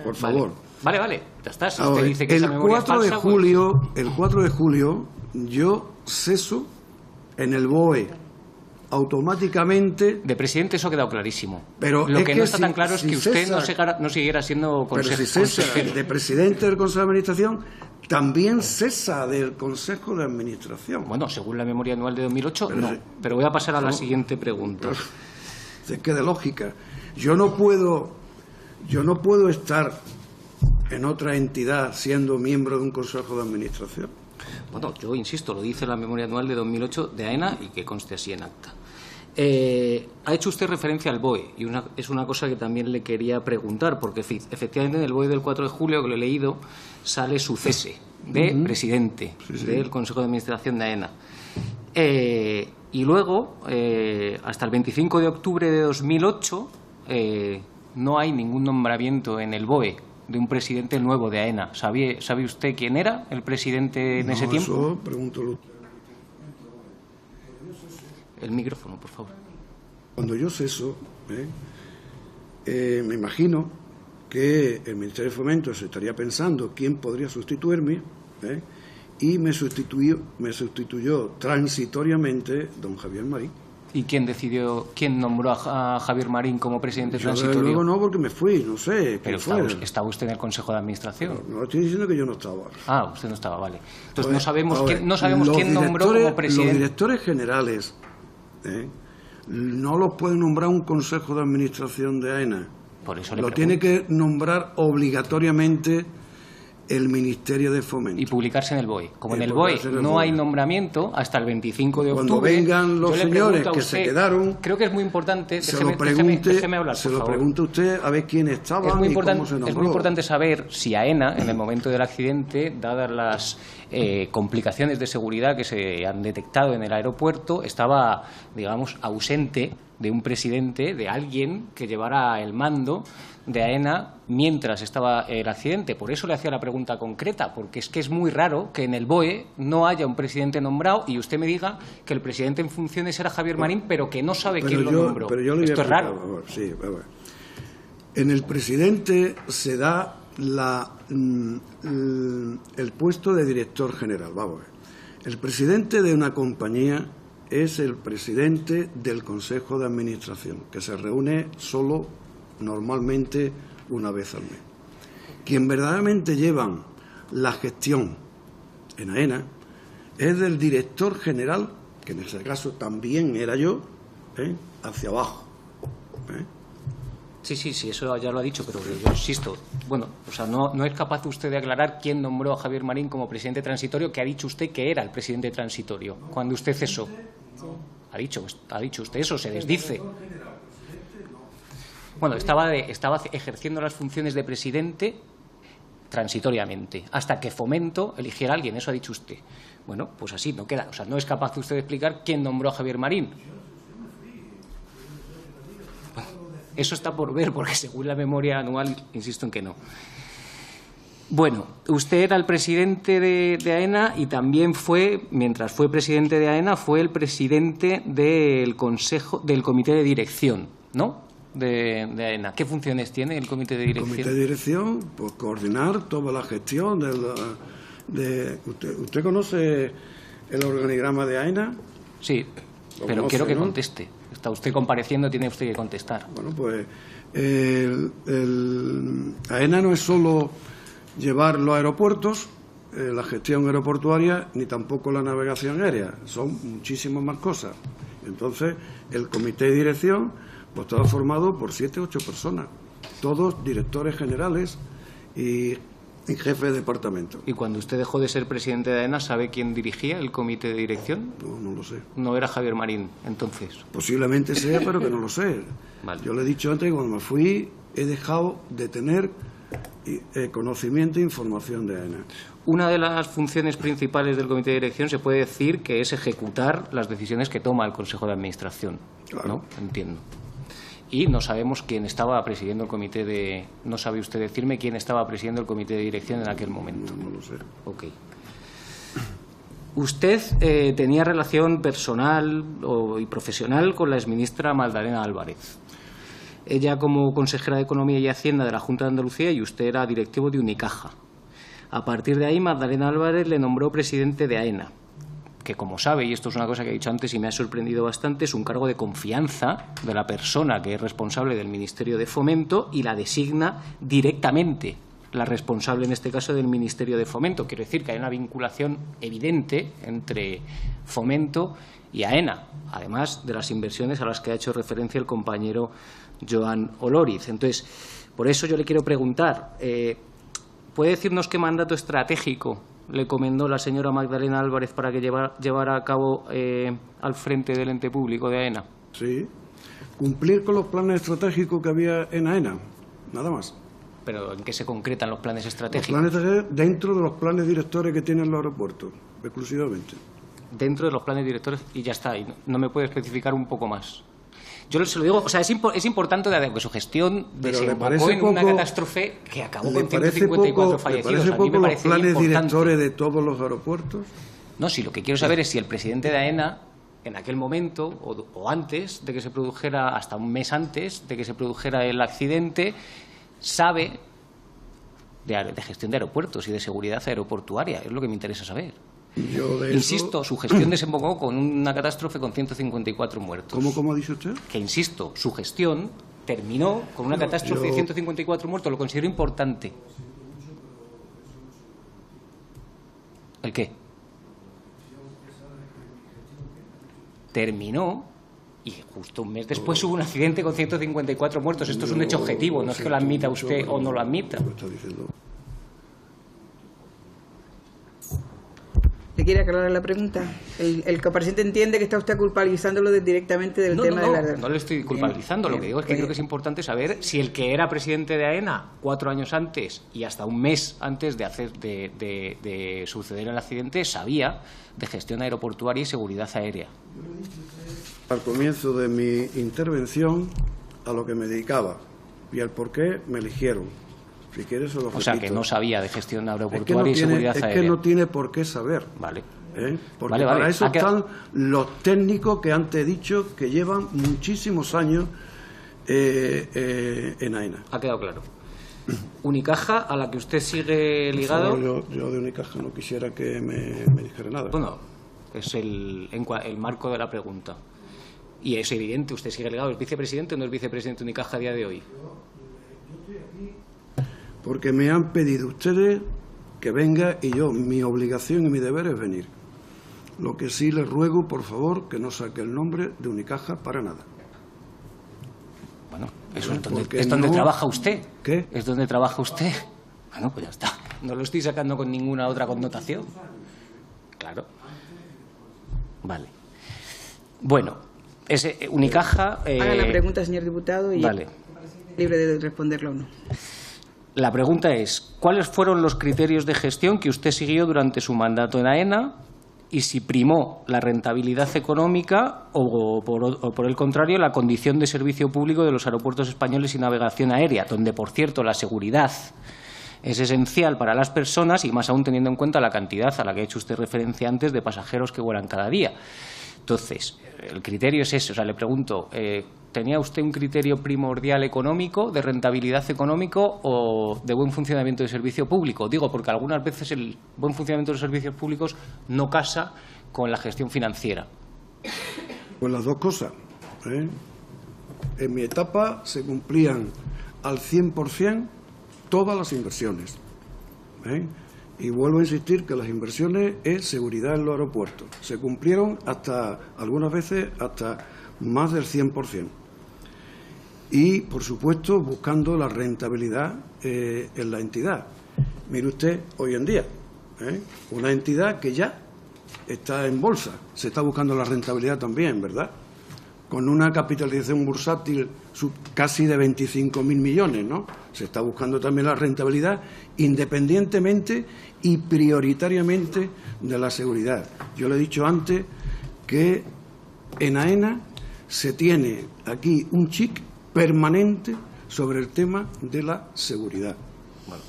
por favor. Vale, ya está. Si usted dice que el esa memoria 4 es de falsa, julio, el 4 de julio, yo ceso en el BOE automáticamente. De presidente eso ha quedado clarísimo. Pero lo es que no está tan claro es que usted César, no siguiera siendo pero si cesa consejero. de presidente del Consejo de Administración, también cesa del Consejo de Administración. Bueno, según la memoria anual de 2008, Pero no. sí. Pero voy a pasar a la siguiente pregunta. Es que de lógica. Yo no puedo estar en otra entidad siendo miembro de un Consejo de Administración. Bueno, yo insisto, lo dice la memoria anual de 2008 de AENA y que conste así en acta. Ha hecho usted referencia al BOE y es una cosa que también le quería preguntar, porque efectivamente en el BOE del 4 de julio que lo he leído sale su cese de presidente del Consejo de Administración de AENA. Y luego, hasta el 25 de octubre de 2008, no hay ningún nombramiento en el BOE de un presidente nuevo de AENA. ¿Sabe usted quién era el presidente en ese tiempo? Eso, pregúntalo. El micrófono, por favor. Cuando yo ceso, me imagino que el Ministerio de Fomento se estaría pensando quién podría sustituirme, y me sustituyó transitoriamente don Javier Marín. ¿Y quién nombró a Javier Marín como presidente Yo transitorio? luego no, porque me fui, no sé. Pero estaba usted en el Consejo de Administración. No estoy diciendo que yo no estaba. Ah, usted no estaba, vale. Entonces Pues, no sabemos a ver, quién nombró como presidente. Los directores generales no los puede nombrar un Consejo de Administración de AENA. Por eso le Lo pregunto. tiene que nombrar obligatoriamente el Ministerio de Fomento. Y publicarse en el BOE. Como en el publicarse BOE en el no BOE. hay nombramiento hasta el 25 de octubre. Cuando vengan los yo le señores pregunto a que usted, se quedaron, creo que es muy importante. se lo pregunte, déjeme hablar, se por lo favor. pregunte usted a ver quién estaba Es muy y cómo se nombró. importante saber si AENA, en el momento del accidente, dadas las complicaciones de seguridad que se han detectado en el aeropuerto, estaba, digamos, ausente de un presidente, de alguien que llevara el mando de AENA mientras estaba el accidente. Por eso le hacía la pregunta concreta, porque es que es muy raro que en el BOE no haya un presidente nombrado y usted me diga que el presidente en funciones era Javier Marín, pero que no sabe quién lo nombró. Pero yo le voy a Esto es explicar, raro. por favor. Sí, a ver. En el presidente se da el puesto de director general. Vamos a ver. El presidente de una compañía es el presidente del Consejo de Administración, que se reúne solo normalmente una vez al mes. Quien verdaderamente llevan la gestión en AENA es del director general, que en ese caso también era yo, hacia abajo. Sí, eso ya lo ha dicho, pero yo insisto. Bueno, o sea, no es capaz usted de aclarar quién nombró a Javier Marín como presidente transitorio, que ha dicho usted que era el presidente transitorio cuando usted cesó. Ha dicho usted eso, se desdice. Bueno, estaba ejerciendo las funciones de presidente transitoriamente, hasta que Fomento eligiera a alguien, eso ha dicho usted. Bueno, pues así no queda. O sea, no es capaz usted de explicar quién nombró a Javier Marín. Eso está por ver, porque según la memoria anual, insisto en que no. Bueno, usted era el presidente de AENA y también fue, mientras fue presidente de AENA, fue el presidente del comité de dirección, ¿no?, de AENA. ¿Qué funciones tiene el comité de dirección? El comité de dirección, pues coordinar toda la gestión ¿Usted conoce el organigrama de AENA? Sí, pero quiero que conteste. Está usted compareciendo, tiene usted que contestar. Bueno, pues AENA no es solo llevar los aeropuertos, la gestión aeroportuaria, ni tampoco la navegación aérea. Son muchísimas más cosas. Entonces, el comité de dirección pues estaba formado por 7 o 8 personas, todos directores generales y y jefe de departamento. ¿Y cuando usted dejó de ser presidente de AENA, sabe quién dirigía el comité de dirección? No lo sé. No era Javier Marín, entonces. Posiblemente sea, pero que no lo sé. Vale. Yo le he dicho antes que cuando me fui he dejado de tener conocimiento e información de AENA. Una de las funciones principales del comité de dirección se puede decir que es ejecutar las decisiones que toma el Consejo de Administración. Claro. ¿No? Entiendo. Y no sabemos quién estaba presidiendo el comité de... No sabe usted decirme quién estaba presidiendo el comité de dirección en aquel momento. No lo sé. Ok. Usted tenía relación personal y profesional con la exministra Magdalena Álvarez. Ella como consejera de Economía y Hacienda de la Junta de Andalucía y usted era directivo de Unicaja. A partir de ahí, Magdalena Álvarez le nombró presidente de AENA, que como sabe, y esto es una cosa que he dicho antes y me ha sorprendido bastante, es un cargo de confianza de la persona que es responsable del Ministerio de Fomento y la designa directamente la responsable, en este caso, del Ministerio de Fomento. Quiero decir que hay una vinculación evidente entre Fomento y AENA, además de las inversiones a las que ha hecho referencia el compañero Joan Olóriz. Entonces, por eso yo le quiero preguntar, ¿puede decirnos qué mandato estratégico le encomendó la señora Magdalena Álvarez para que llevara a cabo al frente del ente público de AENA? Sí. Cumplir con los planes estratégicos que había en AENA, nada más. ¿Pero en qué se concretan los planes Los estratégicos? planes estratégicos dentro de los planes directores que tienen los aeropuertos, exclusivamente. Dentro de los planes directores y ya está. Y no me puede especificar un poco más. Yo se lo digo, o sea, es importante que su gestión desembocó en una catástrofe que acabó con 154 fallecidos. ¿Le parece poco los planes importante. directores de todos los aeropuertos? No, si lo que quiero saber es si el presidente de AENA, en aquel momento, o antes de que se produjera, hasta un mes antes de que se produjera el accidente, sabe de gestión de aeropuertos y de seguridad aeroportuaria. Es lo que me interesa saber. Insisto, su gestión desembocó con una catástrofe con 154 muertos. ¿Cómo ha dicho usted? Que, insisto, su gestión terminó con una catástrofe de 154 muertos. Lo considero importante. ¿El qué? Terminó y justo un mes después hubo un accidente con 154 muertos. Esto es un hecho objetivo, no es que lo admita usted o no lo admita. ¿Le quiere aclarar la pregunta? El compareciente entiende que está usted culpabilizándolo directamente del tema de la... No le estoy culpabilizando. Lo que digo es que creo que es importante saber si el que era presidente de AENA 4 años antes y hasta un mes antes de suceder el accidente sabía de gestión aeroportuaria y seguridad aérea. Al comienzo de mi intervención, a lo que me dedicaba y al por qué me eligieron. Si quieres, se lo repito. O sea, que no sabía de gestión aeroportuaria y seguridad aérea. Es que no tiene por qué saber. Vale. Porque para eso están los técnicos que antes he dicho que llevan muchísimos años en AENA. Ha quedado claro. Unicaja, a la que usted sigue ligado... Yo de Unicaja no quisiera que me dijera nada. Bueno, es el marco de la pregunta. Y es evidente, usted sigue ligado. ¿Es vicepresidente o no es vicepresidente de Unicaja a día de hoy? Porque me han pedido ustedes que venga y mi obligación y mi deber es venir. Lo que sí les ruego, por favor, que no saque el nombre de Unicaja para nada. Bueno, eso es donde trabaja usted. ¿Qué? Es donde trabaja usted. Bueno, pues ya está. No lo estoy sacando con ninguna otra connotación. Claro. Vale. Bueno, Unicaja... Haga la pregunta, señor diputado, y vale. Libre de responderla o no. La pregunta es, ¿cuáles fueron los criterios de gestión que usted siguió durante su mandato en AENA y si primó la rentabilidad económica o por el contrario, la condición de servicio público de los aeropuertos españoles y navegación aérea, donde, por cierto, la seguridad es esencial para las personas y más aún teniendo en cuenta la cantidad a la que ha hecho usted referencia antes de pasajeros que vuelan cada día? Entonces, el criterio es ese. O sea, le pregunto, ¿tenía usted un criterio primordial económico, de rentabilidad económico o de buen funcionamiento del servicio público? Digo, porque algunas veces el buen funcionamiento de los servicios públicos no casa con la gestión financiera. Pues las dos cosas. En mi etapa se cumplían al 100% todas las inversiones. Y vuelvo a insistir que las inversiones es seguridad en los aeropuertos. Se cumplieron algunas veces hasta más del 100%. Y, por supuesto, buscando la rentabilidad en la entidad. Mire usted, hoy en día, una entidad que ya está en bolsa, se está buscando la rentabilidad también, ¿verdad? Con una capitalización bursátil casi de 25.000 millones, ¿no? Se está buscando también la rentabilidad independientemente y prioritariamente de la seguridad. Yo le he dicho antes que en AENA se tiene aquí un chic permanente sobre el tema de la seguridad. Bueno,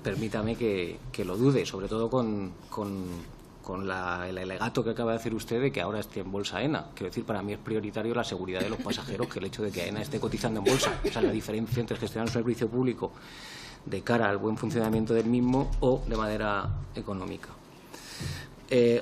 permítame que lo dude, sobre todo con el alegato que acaba de hacer usted de que ahora esté en bolsa AENA. Quiero decir, para mí es prioritario la seguridad de los pasajeros que el hecho de que AENA esté cotizando en bolsa. O sea, la diferencia entre gestionar un servicio público de cara al buen funcionamiento del mismo o de manera económica.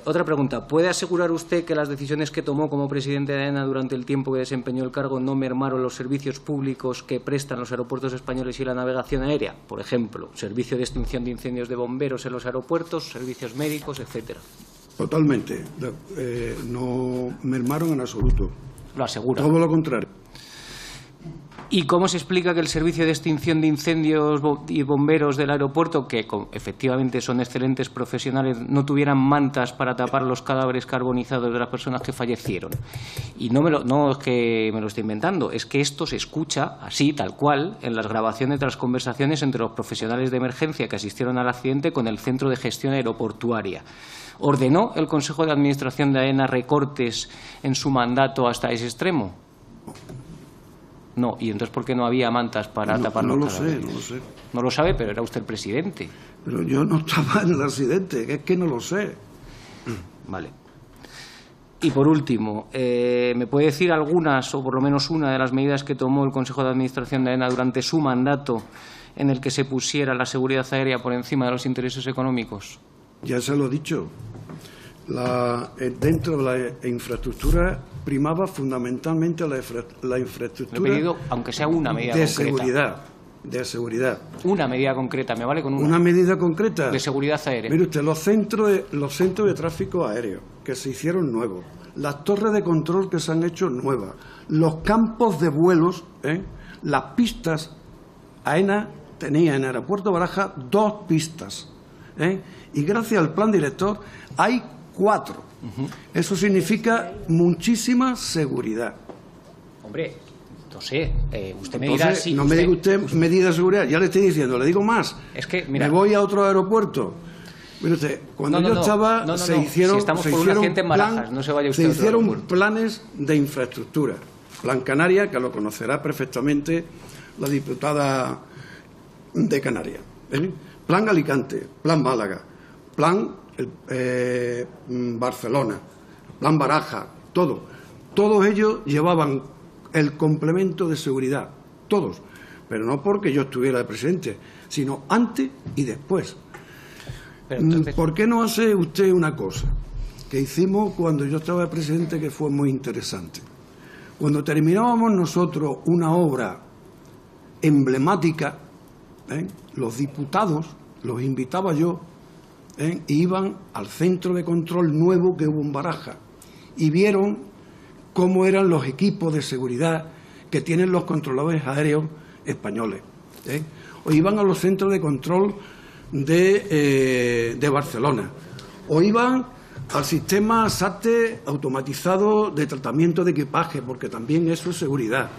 Otra pregunta. ¿Puede asegurar usted que las decisiones que tomó como presidente de AENA durante el tiempo que desempeñó el cargo no mermaron los servicios públicos que prestan los aeropuertos españoles y la navegación aérea? Por ejemplo, servicio de extinción de incendios de bomberos en los aeropuertos, servicios médicos, etcétera. Totalmente. No mermaron en absoluto. Lo asegura. Todo lo contrario. ¿Y cómo se explica que el servicio de extinción de incendios y bomberos del aeropuerto, que efectivamente son excelentes profesionales, no tuvieran mantas para tapar los cadáveres carbonizados de las personas que fallecieron? Y no es que me lo esté inventando, es que esto se escucha así, tal cual, en las grabaciones de las conversaciones entre los profesionales de emergencia que asistieron al accidente con el Centro de Gestión Aeroportuaria. ¿Ordenó el Consejo de Administración de AENA recortes en su mandato hasta ese extremo? No, y entonces ¿por qué no había mantas para tapar los cadáveres? No lo sé. No lo sabe, pero era usted el presidente. Pero yo no estaba en el accidente, es que no lo sé. Vale. Y por último, ¿me puede decir algunas, o por lo menos una de las medidas que tomó el Consejo de Administración de AENA durante su mandato en el que se pusiera la seguridad aérea por encima de los intereses económicos? Ya se lo he dicho. Dentro de la infraestructura primaba fundamentalmente la infraestructura. Le he pedido, aunque sea una medida concreta. De seguridad. Una medida concreta, ¿me vale con una? Una medida concreta. De seguridad aérea. Mire usted, los centros de tráfico aéreo que se hicieron nuevos, las torres de control que se han hecho nuevas, los campos de vuelos, las pistas. AENA tenía en el aeropuerto Barajas 2 pistas. Y gracias al plan director hay 4. Eso significa muchísima seguridad. Hombre, no sé, usted me dirá si... No me diga usted medida de seguridad, ya le estoy diciendo, le digo más. Es que, mira, me voy a otro aeropuerto. Mire usted, cuando yo estaba, se hicieron... Si estamos por un accidente en Barajas, no se vaya usted a otro hicieron aeropuerto. Planes de infraestructura. Plan Canaria, que lo conocerá perfectamente la diputada de Canarias. Plan Alicante, Plan Málaga, Plan Barcelona, Plan Barajas, todo. Todos ellos llevaban el complemento de seguridad, todos. Pero no porque yo estuviera de presidente, sino antes y después. Pero entonces... ¿Por qué no hace usted una cosa que hicimos cuando yo estaba de presidente que fue muy interesante? Cuando terminábamos nosotros una obra emblemática, los diputados, los invitaba yo, iban al centro de control nuevo que hubo en Barajas y vieron cómo eran los equipos de seguridad que tienen los controladores aéreos españoles. O iban a los centros de control de Barcelona, o iban al sistema SATE automatizado de tratamiento de equipaje, porque también eso es seguridad,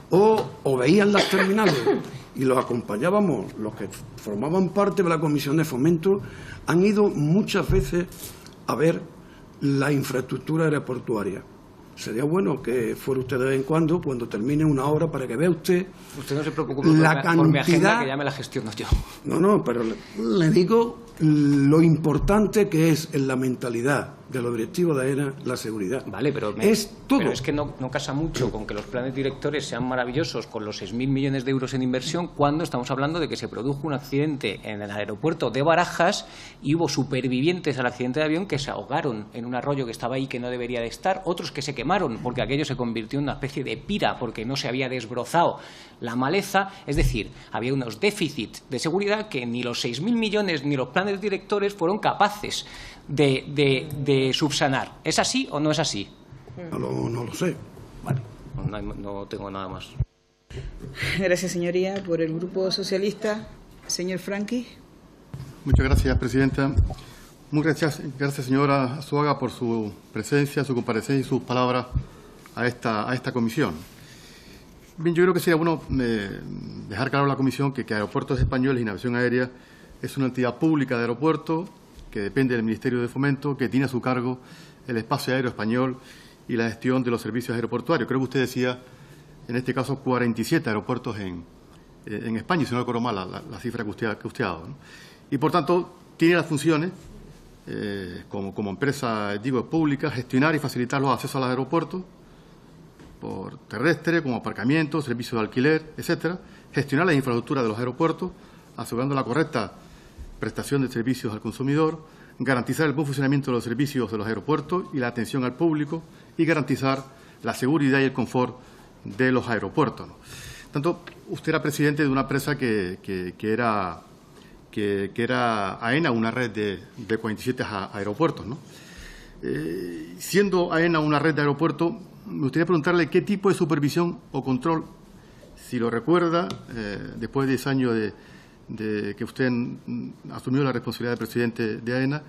o veían las terminales y los acompañábamos, los que formaban parte de la Comisión de Fomento, han ido muchas veces a ver la infraestructura aeroportuaria. Sería bueno que fuera usted de vez en cuando termine una obra, para que vea usted... Usted no se preocupe la por mi agenda, cantidad... que ya me la gestiono yo. No, pero le digo lo importante que es en la mentalidad de los directivos de AENA la seguridad. Vale, pero es todo. Pero es que no casa mucho con que los planes directores sean maravillosos con los 6.000 millones de euros en inversión, cuando estamos hablando de que se produjo un accidente en el aeropuerto de Barajas y hubo supervivientes al accidente de avión que se ahogaron en un arroyo que estaba ahí que no debería de estar, otros que se quemaron porque aquello se convirtió en una especie de pira porque no se había desbrozado la maleza. Es decir, había unos déficits de seguridad que ni los 6.000 millones ni los planes directores fueron capaces de subsanar. ¿Es así o no es así? No lo sé. Vale, no tengo nada más. Gracias, señoría. Por el Grupo Socialista, señor Franqui. Muchas gracias, presidenta. Muchas gracias, señora Arzuaga, por su presencia, su comparecencia y sus palabras a esta comisión. Bien, yo creo que sería bueno dejar claro a la comisión que Aeropuertos Españoles y Navegación Aérea es una entidad pública de aeropuertos que depende del Ministerio de Fomento, que tiene a su cargo el espacio aéreo español y la gestión de los servicios aeroportuarios. Creo que usted decía, en este caso, 47 aeropuertos en España, si no recuerdo mal la cifra que usted ha dado, ¿no? Y, por tanto, tiene las funciones, como empresa, digo, pública, gestionar y facilitar los accesos a los aeropuertos, por terrestre, como aparcamientos, servicios de alquiler, etcétera, gestionar la infraestructura de los aeropuertos, asegurando la correcta prestación de servicios al consumidor, garantizar el buen funcionamiento de los servicios de los aeropuertos y la atención al público y garantizar la seguridad y el confort de los aeropuertos, ¿no? Tanto, usted era presidente de una empresa que era AENA, una red de 47 aeropuertos, ¿no? Siendo AENA una red de aeropuertos, me gustaría preguntarle qué tipo de supervisión o control, si lo recuerda, después de 10 años de que usted asumió la responsabilidad de presidente de AENA,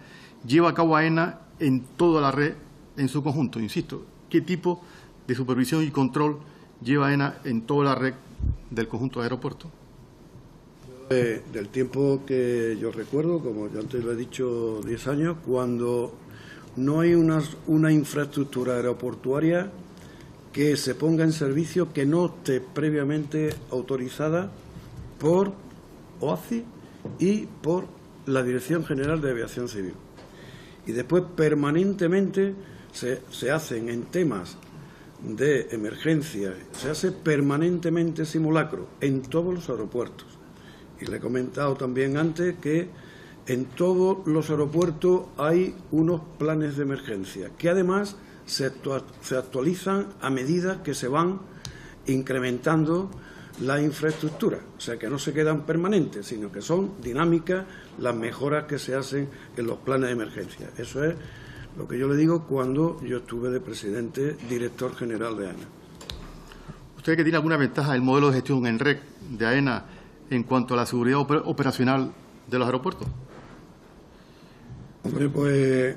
lleva a cabo AENA en toda la red en su conjunto. Insisto, ¿qué tipo de supervisión y control lleva AENA en toda la red del conjunto de aeropuertos? Del tiempo que yo recuerdo, como yo antes lo he dicho, 10 años, cuando no hay una infraestructura aeroportuaria que se ponga en servicio que no esté previamente autorizada por OACI y por la Dirección General de Aviación Civil. Y después permanentemente se hacen en temas de emergencia, se hace permanentemente simulacro en todos los aeropuertos. Y le he comentado también antes que en todos los aeropuertos hay unos planes de emergencia que además se actualizan a medida que se van incrementando la infraestructura, o sea que no se quedan permanentes, sino que son dinámicas las mejoras que se hacen en los planes de emergencia. Eso es lo que yo le digo cuando yo estuve de presidente, director general de AENA. ¿Usted que tiene alguna ventaja el modelo de gestión en red de AENA en cuanto a la seguridad operacional de los aeropuertos? Hombre, pues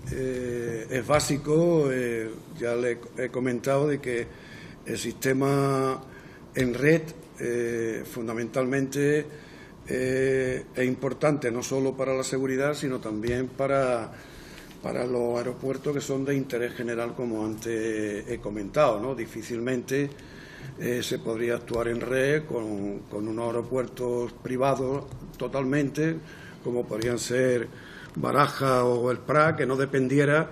es básico, ya le he comentado de que el sistema en red fundamentalmente es importante no solo para la seguridad, sino también para los aeropuertos que son de interés general, como antes he comentado, ¿no? Difícilmente se podría actuar en red con unos aeropuertos privados totalmente, como podrían ser Barajas o el Prat, que no dependiera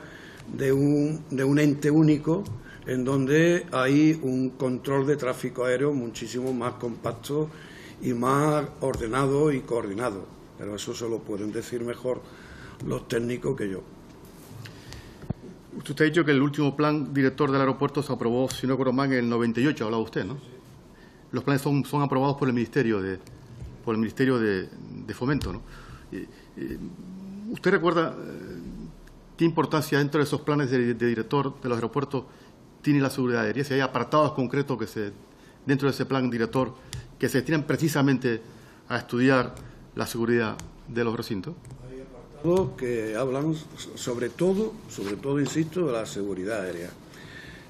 de un ente único, en donde hay un control de tráfico aéreo muchísimo más compacto y más ordenado y coordinado. Pero eso se lo pueden decir mejor los técnicos que yo. Usted ha dicho que el último plan director del aeropuerto se aprobó, si no recuerdo mal, en el 98, ha hablado usted, ¿no? Los planes son aprobados por el Ministerio de Fomento, ¿no? ¿Usted recuerda qué importancia dentro de esos planes de director de los aeropuertos tiene la seguridad aérea? Si hay apartados concretos dentro de ese plan director que se destinan precisamente a estudiar la seguridad de los recintos. Hay apartados que hablan sobre todo, insisto, de la seguridad aérea.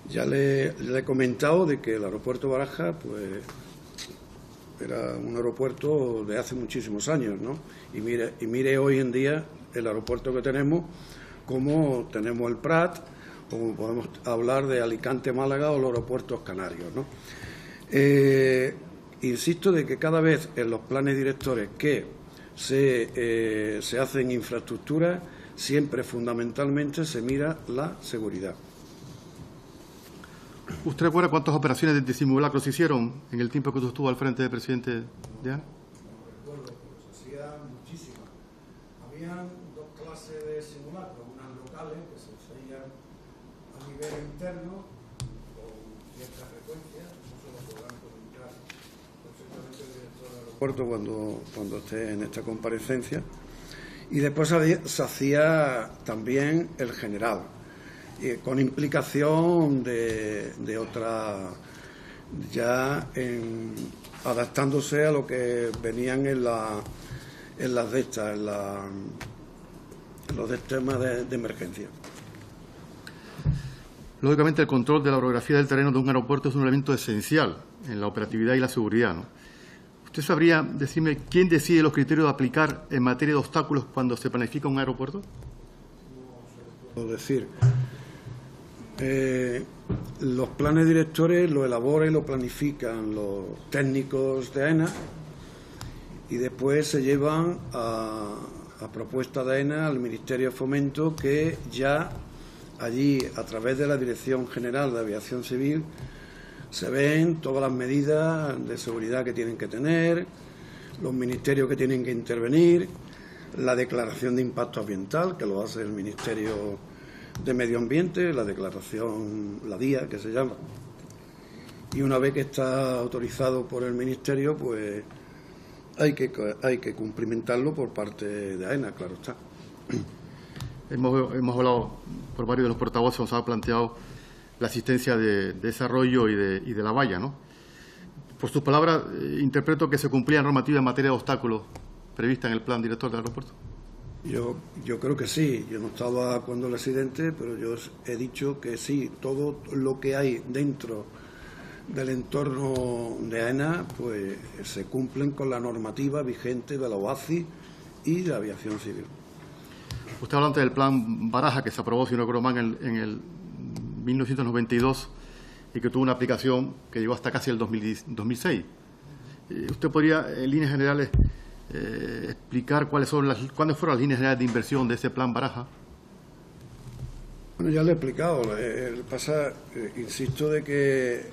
Ya le he comentado de que el aeropuerto Barajas, pues, era un aeropuerto de hace muchísimos años, ¿no? Y mire hoy en día el aeropuerto que tenemos, como tenemos el Prat, como podemos hablar de Alicante, Málaga o los aeropuertos canarios, ¿no? Insisto de que cada vez en los planes directores que se hacen infraestructuras, siempre fundamentalmente se mira la seguridad. ¿Usted recuerda cuántas operaciones de simulacros se hicieron en el tiempo que usted estuvo al frente del presidente de AENA? No recuerdo, pero se hacían muchísimas. Habían dos clases de simulacros, unas locales que se hacían a nivel interno con cierta frecuencia, no se lo podrán comunicar perfectamente el director del aeropuerto cuando esté en esta comparecencia. Y después se hacía también el general, con implicación de otra, ya adaptándose a lo que venían en en las de estas, en los de temas de emergencia. Lógicamente, el control de la orografía del terreno de un aeropuerto es un elemento esencial en la operatividad y la seguridad, ¿no? ¿Usted sabría decirme quién decide los criterios de aplicar en materia de obstáculos cuando se planifica un aeropuerto? Es decir, los planes directores los elaboran y los planifican los técnicos de AENA y después se llevan a propuesta de AENA al Ministerio de Fomento, que ya allí, a través de la Dirección General de Aviación Civil, se ven todas las medidas de seguridad que tienen que tener, los ministerios que tienen que intervenir, la declaración de impacto ambiental, que lo hace el Ministerio de Medio Ambiente, la declaración, la DIA, que se llama. Y una vez que está autorizado por el Ministerio, pues hay que cumplimentarlo por parte de AENA, claro está. Hemos hablado por varios de los portavoces, nos ha planteado la asistencia de desarrollo y de la valla, ¿no? Por sus palabras, interpreto que se cumplía normativa en materia de obstáculos prevista en el plan director del aeropuerto. Yo creo que sí. Yo no estaba cuando el accidente, pero yo he dicho que sí. Todo lo que hay dentro del entorno de AENA, pues se cumplen con la normativa vigente de la OACI y de la aviación civil. Usted habla antes del plan Baraja, que se aprobó, si no recuerdo mal, en el 1992 y que tuvo una aplicación que llegó hasta casi el 2006. ¿Usted podría, en líneas generales, explicar cuáles fueron las líneas generales de inversión de ese plan Baraja? Bueno, ya le he explicado. Insisto de que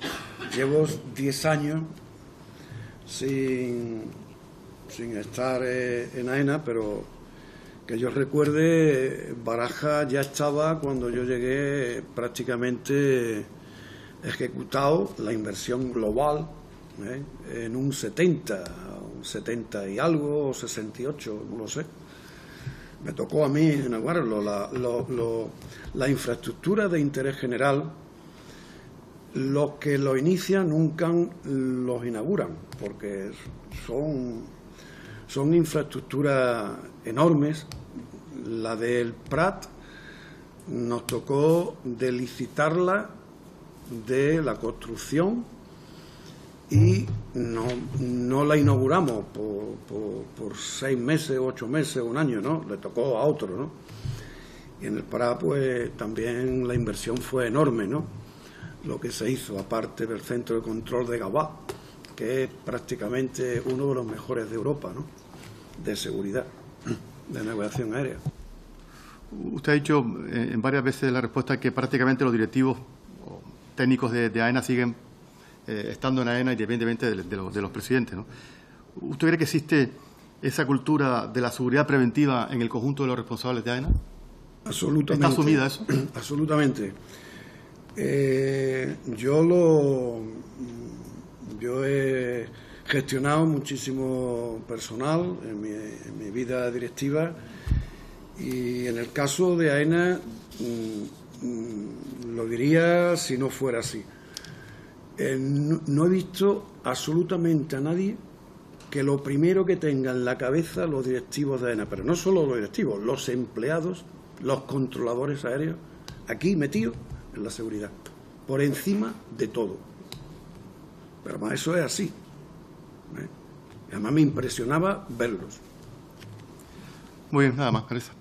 llevo 10 años sin estar en AENA, pero que yo recuerde, Baraja ya estaba cuando yo llegué prácticamente ejecutado, la inversión global, en un 70 y algo, o 68, no lo sé. Me tocó a mí inaugurarlo. La infraestructura de interés general, los que lo inician nunca los inauguran, porque son infraestructuras enormes. La del Prat nos tocó de licitarla, de la construcción, y no la inauguramos por 6 meses, 8 meses, un año, ¿no? Le tocó a otro, ¿no? Y en el Prat, pues también la inversión fue enorme, ¿no? Lo que se hizo, aparte del centro de control de Gavà, que es prácticamente uno de los mejores de Europa, ¿no? De seguridad, de navegación aérea. Usted ha dicho en varias veces la respuesta que prácticamente los directivos técnicos de AENA siguen estando en AENA independientemente de los presidentes, ¿no? ¿Usted cree que existe esa cultura de la seguridad preventiva en el conjunto de los responsables de AENA? Absolutamente. ¿Está asumida eso? Absolutamente. Yo he gestionado muchísimo personal en mi vida directiva, y en el caso de AENA lo diría si no fuera así. No he visto absolutamente a nadie que lo primero que tenga en la cabeza los directivos de AENA, pero no solo los directivos, los empleados, los controladores aéreos, aquí metidos en la seguridad, por encima de todo. Pero además eso es así. Además me impresionaba verlos. Muy bien, nada más, Carissa.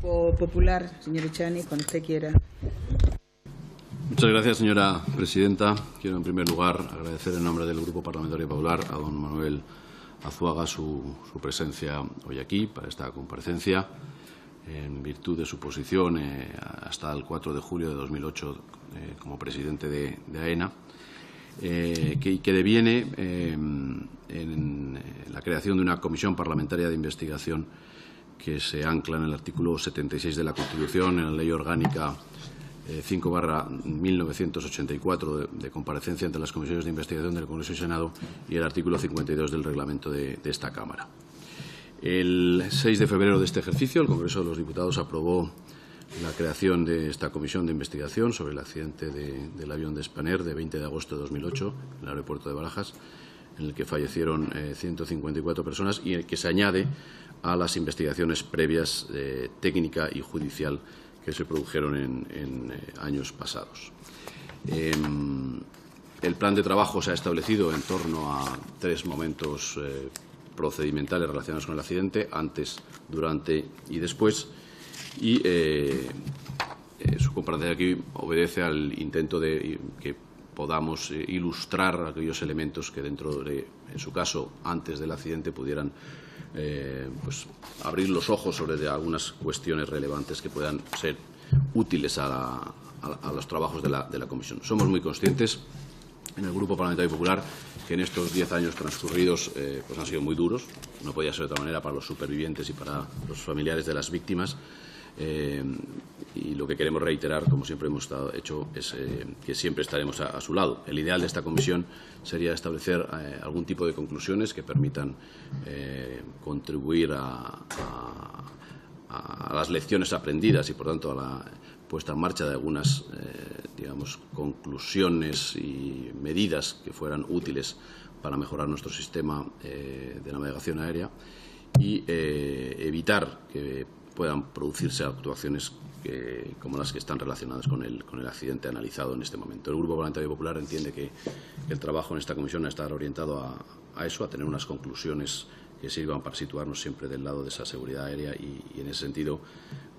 Popular, señor Echani, cuando usted quiera. Muchas gracias, señora presidenta. Quiero, en primer lugar, agradecer en nombre del Grupo Parlamentario Popular a don Manuel Azuaga su presencia hoy aquí para esta comparecencia, en virtud de su posición hasta el 4 de julio de 2008 como presidente de AENA, que deviene en la creación de una comisión parlamentaria de investigación que se ancla en el artículo 76 de la Constitución, en la Ley Orgánica 5/1984 de comparecencia ante las comisiones de investigación del Congreso y Senado, y el artículo 52 del reglamento de esta Cámara. El 6 de febrero de este ejercicio, el Congreso de los Diputados aprobó la creación de esta comisión de investigación sobre el accidente del avión de Spanair de 20 de agosto de 2008 en el aeropuerto de Barajas, en el que fallecieron 154 personas y en el que se añade a las investigaciones previas técnica y judicial que se produjeron en años pasados. El plan de trabajo se ha establecido en torno a 3 momentos procedimentales relacionados con el accidente: antes, durante y después. Y su comparecencia aquí obedece al intento de que podamos ilustrar aquellos elementos que dentro de, en su caso, antes del accidente, pudieran pues, abrir los ojos sobre algunas cuestiones relevantes que puedan ser útiles a los trabajos de la Comisión. Somos muy conscientes en el Grupo Parlamentario Popular que en estos 10 años transcurridos pues han sido muy duros, no podía ser de otra manera, para los supervivientes y para los familiares de las víctimas. Y lo que queremos reiterar, como siempre hemos hecho, es que siempre estaremos a su lado. El ideal de esta comisión sería establecer algún tipo de conclusiones que permitan contribuir a las lecciones aprendidas y, por tanto, a la puesta en marcha de algunas digamos, conclusiones y medidas que fueran útiles para mejorar nuestro sistema de navegación aérea y evitar que puedan producirse actuaciones como las que están relacionadas con el accidente analizado en este momento. El Grupo Parlamentario Popular entiende que el trabajo en esta comisión ha estado orientado a eso, a tener unas conclusiones que sirvan para situarnos siempre del lado de esa seguridad aérea y en ese sentido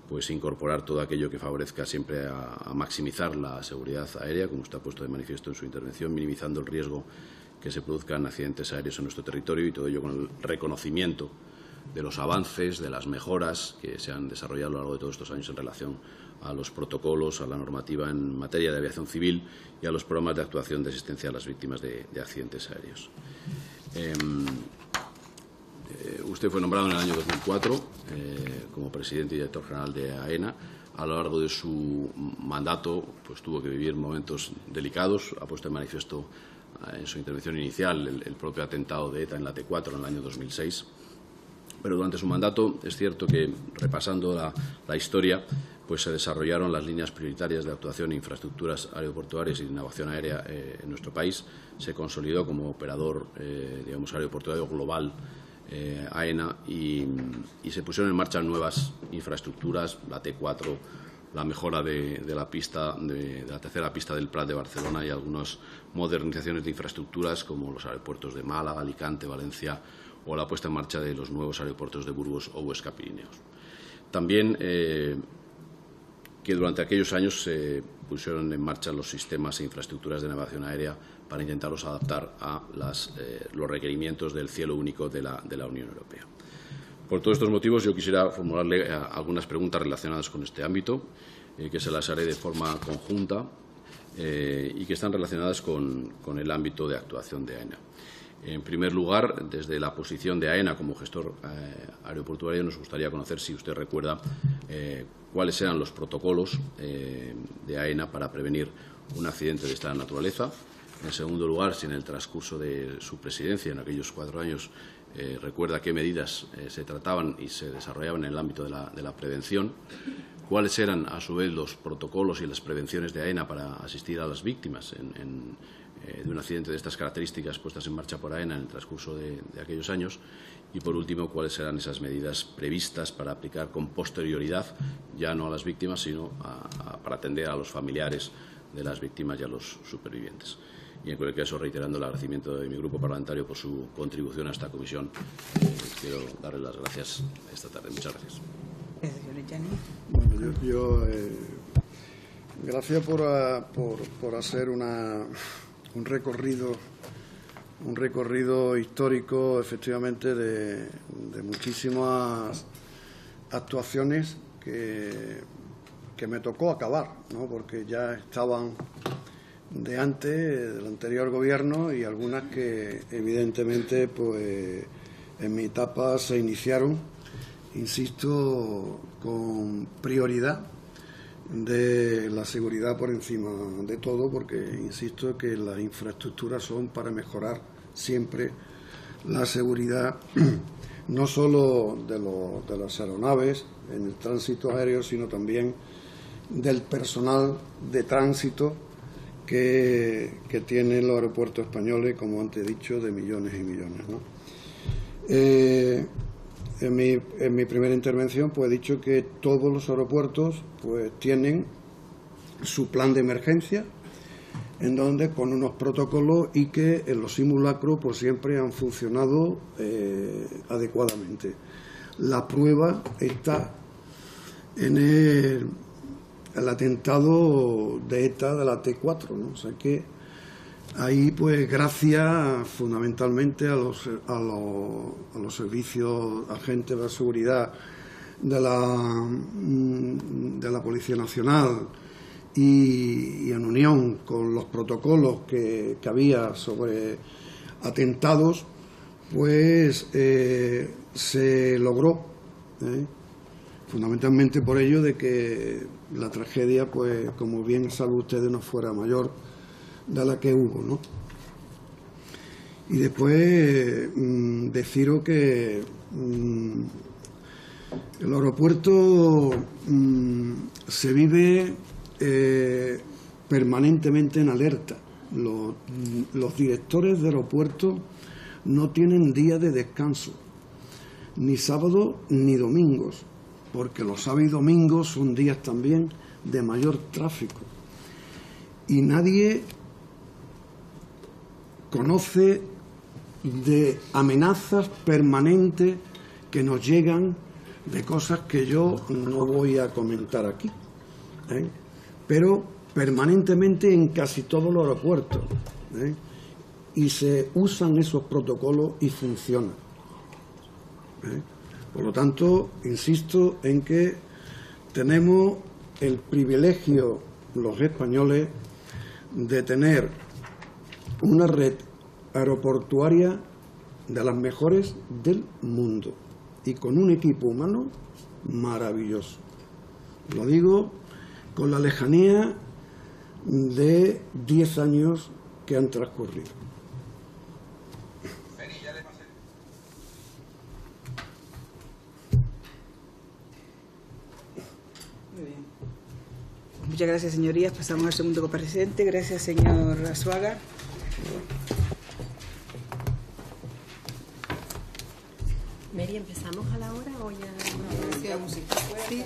pues incorporar todo aquello que favorezca siempre a maximizar la seguridad aérea, como usted ha puesto de manifiesto en su intervención, minimizando el riesgo que se produzcan accidentes aéreos en nuestro territorio, y todo ello con el reconocimiento de los avances, de las mejoras que se han desarrollado a lo largo de todos estos años en relación a los protocolos, a la normativa en materia de aviación civil y a los programas de actuación de asistencia a las víctimas de accidentes aéreos. Usted fue nombrado en el año 2004 como presidente y director general de AENA. A lo largo de su mandato pues, tuvo que vivir momentos delicados. Ha puesto de manifiesto en su intervención inicial el propio atentado de ETA en la T4 en el año 2006. Pero durante su mandato es cierto que, repasando la historia, pues se desarrollaron las líneas prioritarias de actuación en infraestructuras aeroportuarias y de navegación aérea en nuestro país. Se consolidó como operador digamos, aeroportuario global AENA y se pusieron en marcha nuevas infraestructuras, la T4, la mejora de la pista, de la tercera pista del Prat de Barcelona y algunas modernizaciones de infraestructuras como los aeropuertos de Málaga, Alicante, Valencia o la puesta en marcha de los nuevos aeropuertos de Burgos o Huesca Pirineos. También que durante aquellos años se pusieron en marcha los sistemas e infraestructuras de navegación aérea para intentarlos adaptar a los requerimientos del cielo único de la Unión Europea. Por todos estos motivos, yo quisiera formularle algunas preguntas relacionadas con este ámbito, que se las haré de forma conjunta y que están relacionadas con el ámbito de actuación de AENA. En primer lugar, desde la posición de AENA como gestor aeroportuario, nos gustaría conocer, si usted recuerda, cuáles eran los protocolos de AENA para prevenir un accidente de esta naturaleza. En segundo lugar, si en el transcurso de su presidencia, en aquellos 4 años, recuerda qué medidas se trataban y se desarrollaban en el ámbito de la prevención, cuáles eran, a su vez, los protocolos y las prevenciones de AENA para asistir a las víctimas de un accidente de estas características puestas en marcha por AENA en el transcurso de aquellos años, y, por último, cuáles eran esas medidas previstas para aplicar con posterioridad, ya no a las víctimas, sino para atender a los familiares de las víctimas y a los supervivientes. Y en cualquier caso, reiterando el agradecimiento de mi grupo parlamentario por su contribución a esta comisión, quiero darle las gracias esta tarde. Muchas gracias. Bueno, gracias por hacer un recorrido histórico, efectivamente, de muchísimas actuaciones que me tocó acabar, ¿no? Porque ya estaban de antes, del anterior gobierno, y algunas que evidentemente pues en mi etapa se iniciaron, insisto, con prioridad de la seguridad por encima de todo, porque insisto que las infraestructuras son para mejorar siempre la seguridad no solo de las aeronaves en el tránsito aéreo, sino también del personal de tránsito que tienen los aeropuertos españoles, como antes he dicho, de millones y millones, ¿no? En mi primera intervención pues he dicho que todos los aeropuertos pues tienen su plan de emergencia, en donde con unos protocolos, y que en los simulacros pues siempre han funcionado adecuadamente. La prueba está en el atentado de ETA de la T4, ¿no? O sea que ahí, pues, gracias fundamentalmente a los servicios, agentes de seguridad de la Policía Nacional, y en unión con los protocolos que había sobre atentados, pues se logró, fundamentalmente por ello de que la tragedia, pues, como bien saben ustedes, no fuera mayor de la que hubo, ¿no? Y después deciros que el aeropuerto se vive permanentemente en alerta. Los directores de aeropuerto no tienen día de descanso, ni sábado ni domingos, porque los sábados y domingos son días también de mayor tráfico. Y nadie conoce de amenazas permanentes que nos llegan de cosas que yo no voy a comentar aquí, pero permanentemente en casi todos los aeropuertos, y se usan esos protocolos y funcionan. Por lo tanto, insisto en que tenemos el privilegio, los españoles, de tener una red aeroportuaria de las mejores del mundo y con un equipo humano maravilloso. Lo digo con la lejanía de 10 años que han transcurrido. Muy bien. Muchas gracias, señorías. Pasamos al segundo compareciente. Gracias, señor Arzuaga. Mary, ¿empezamos a la hora o ya? No, música. Sí.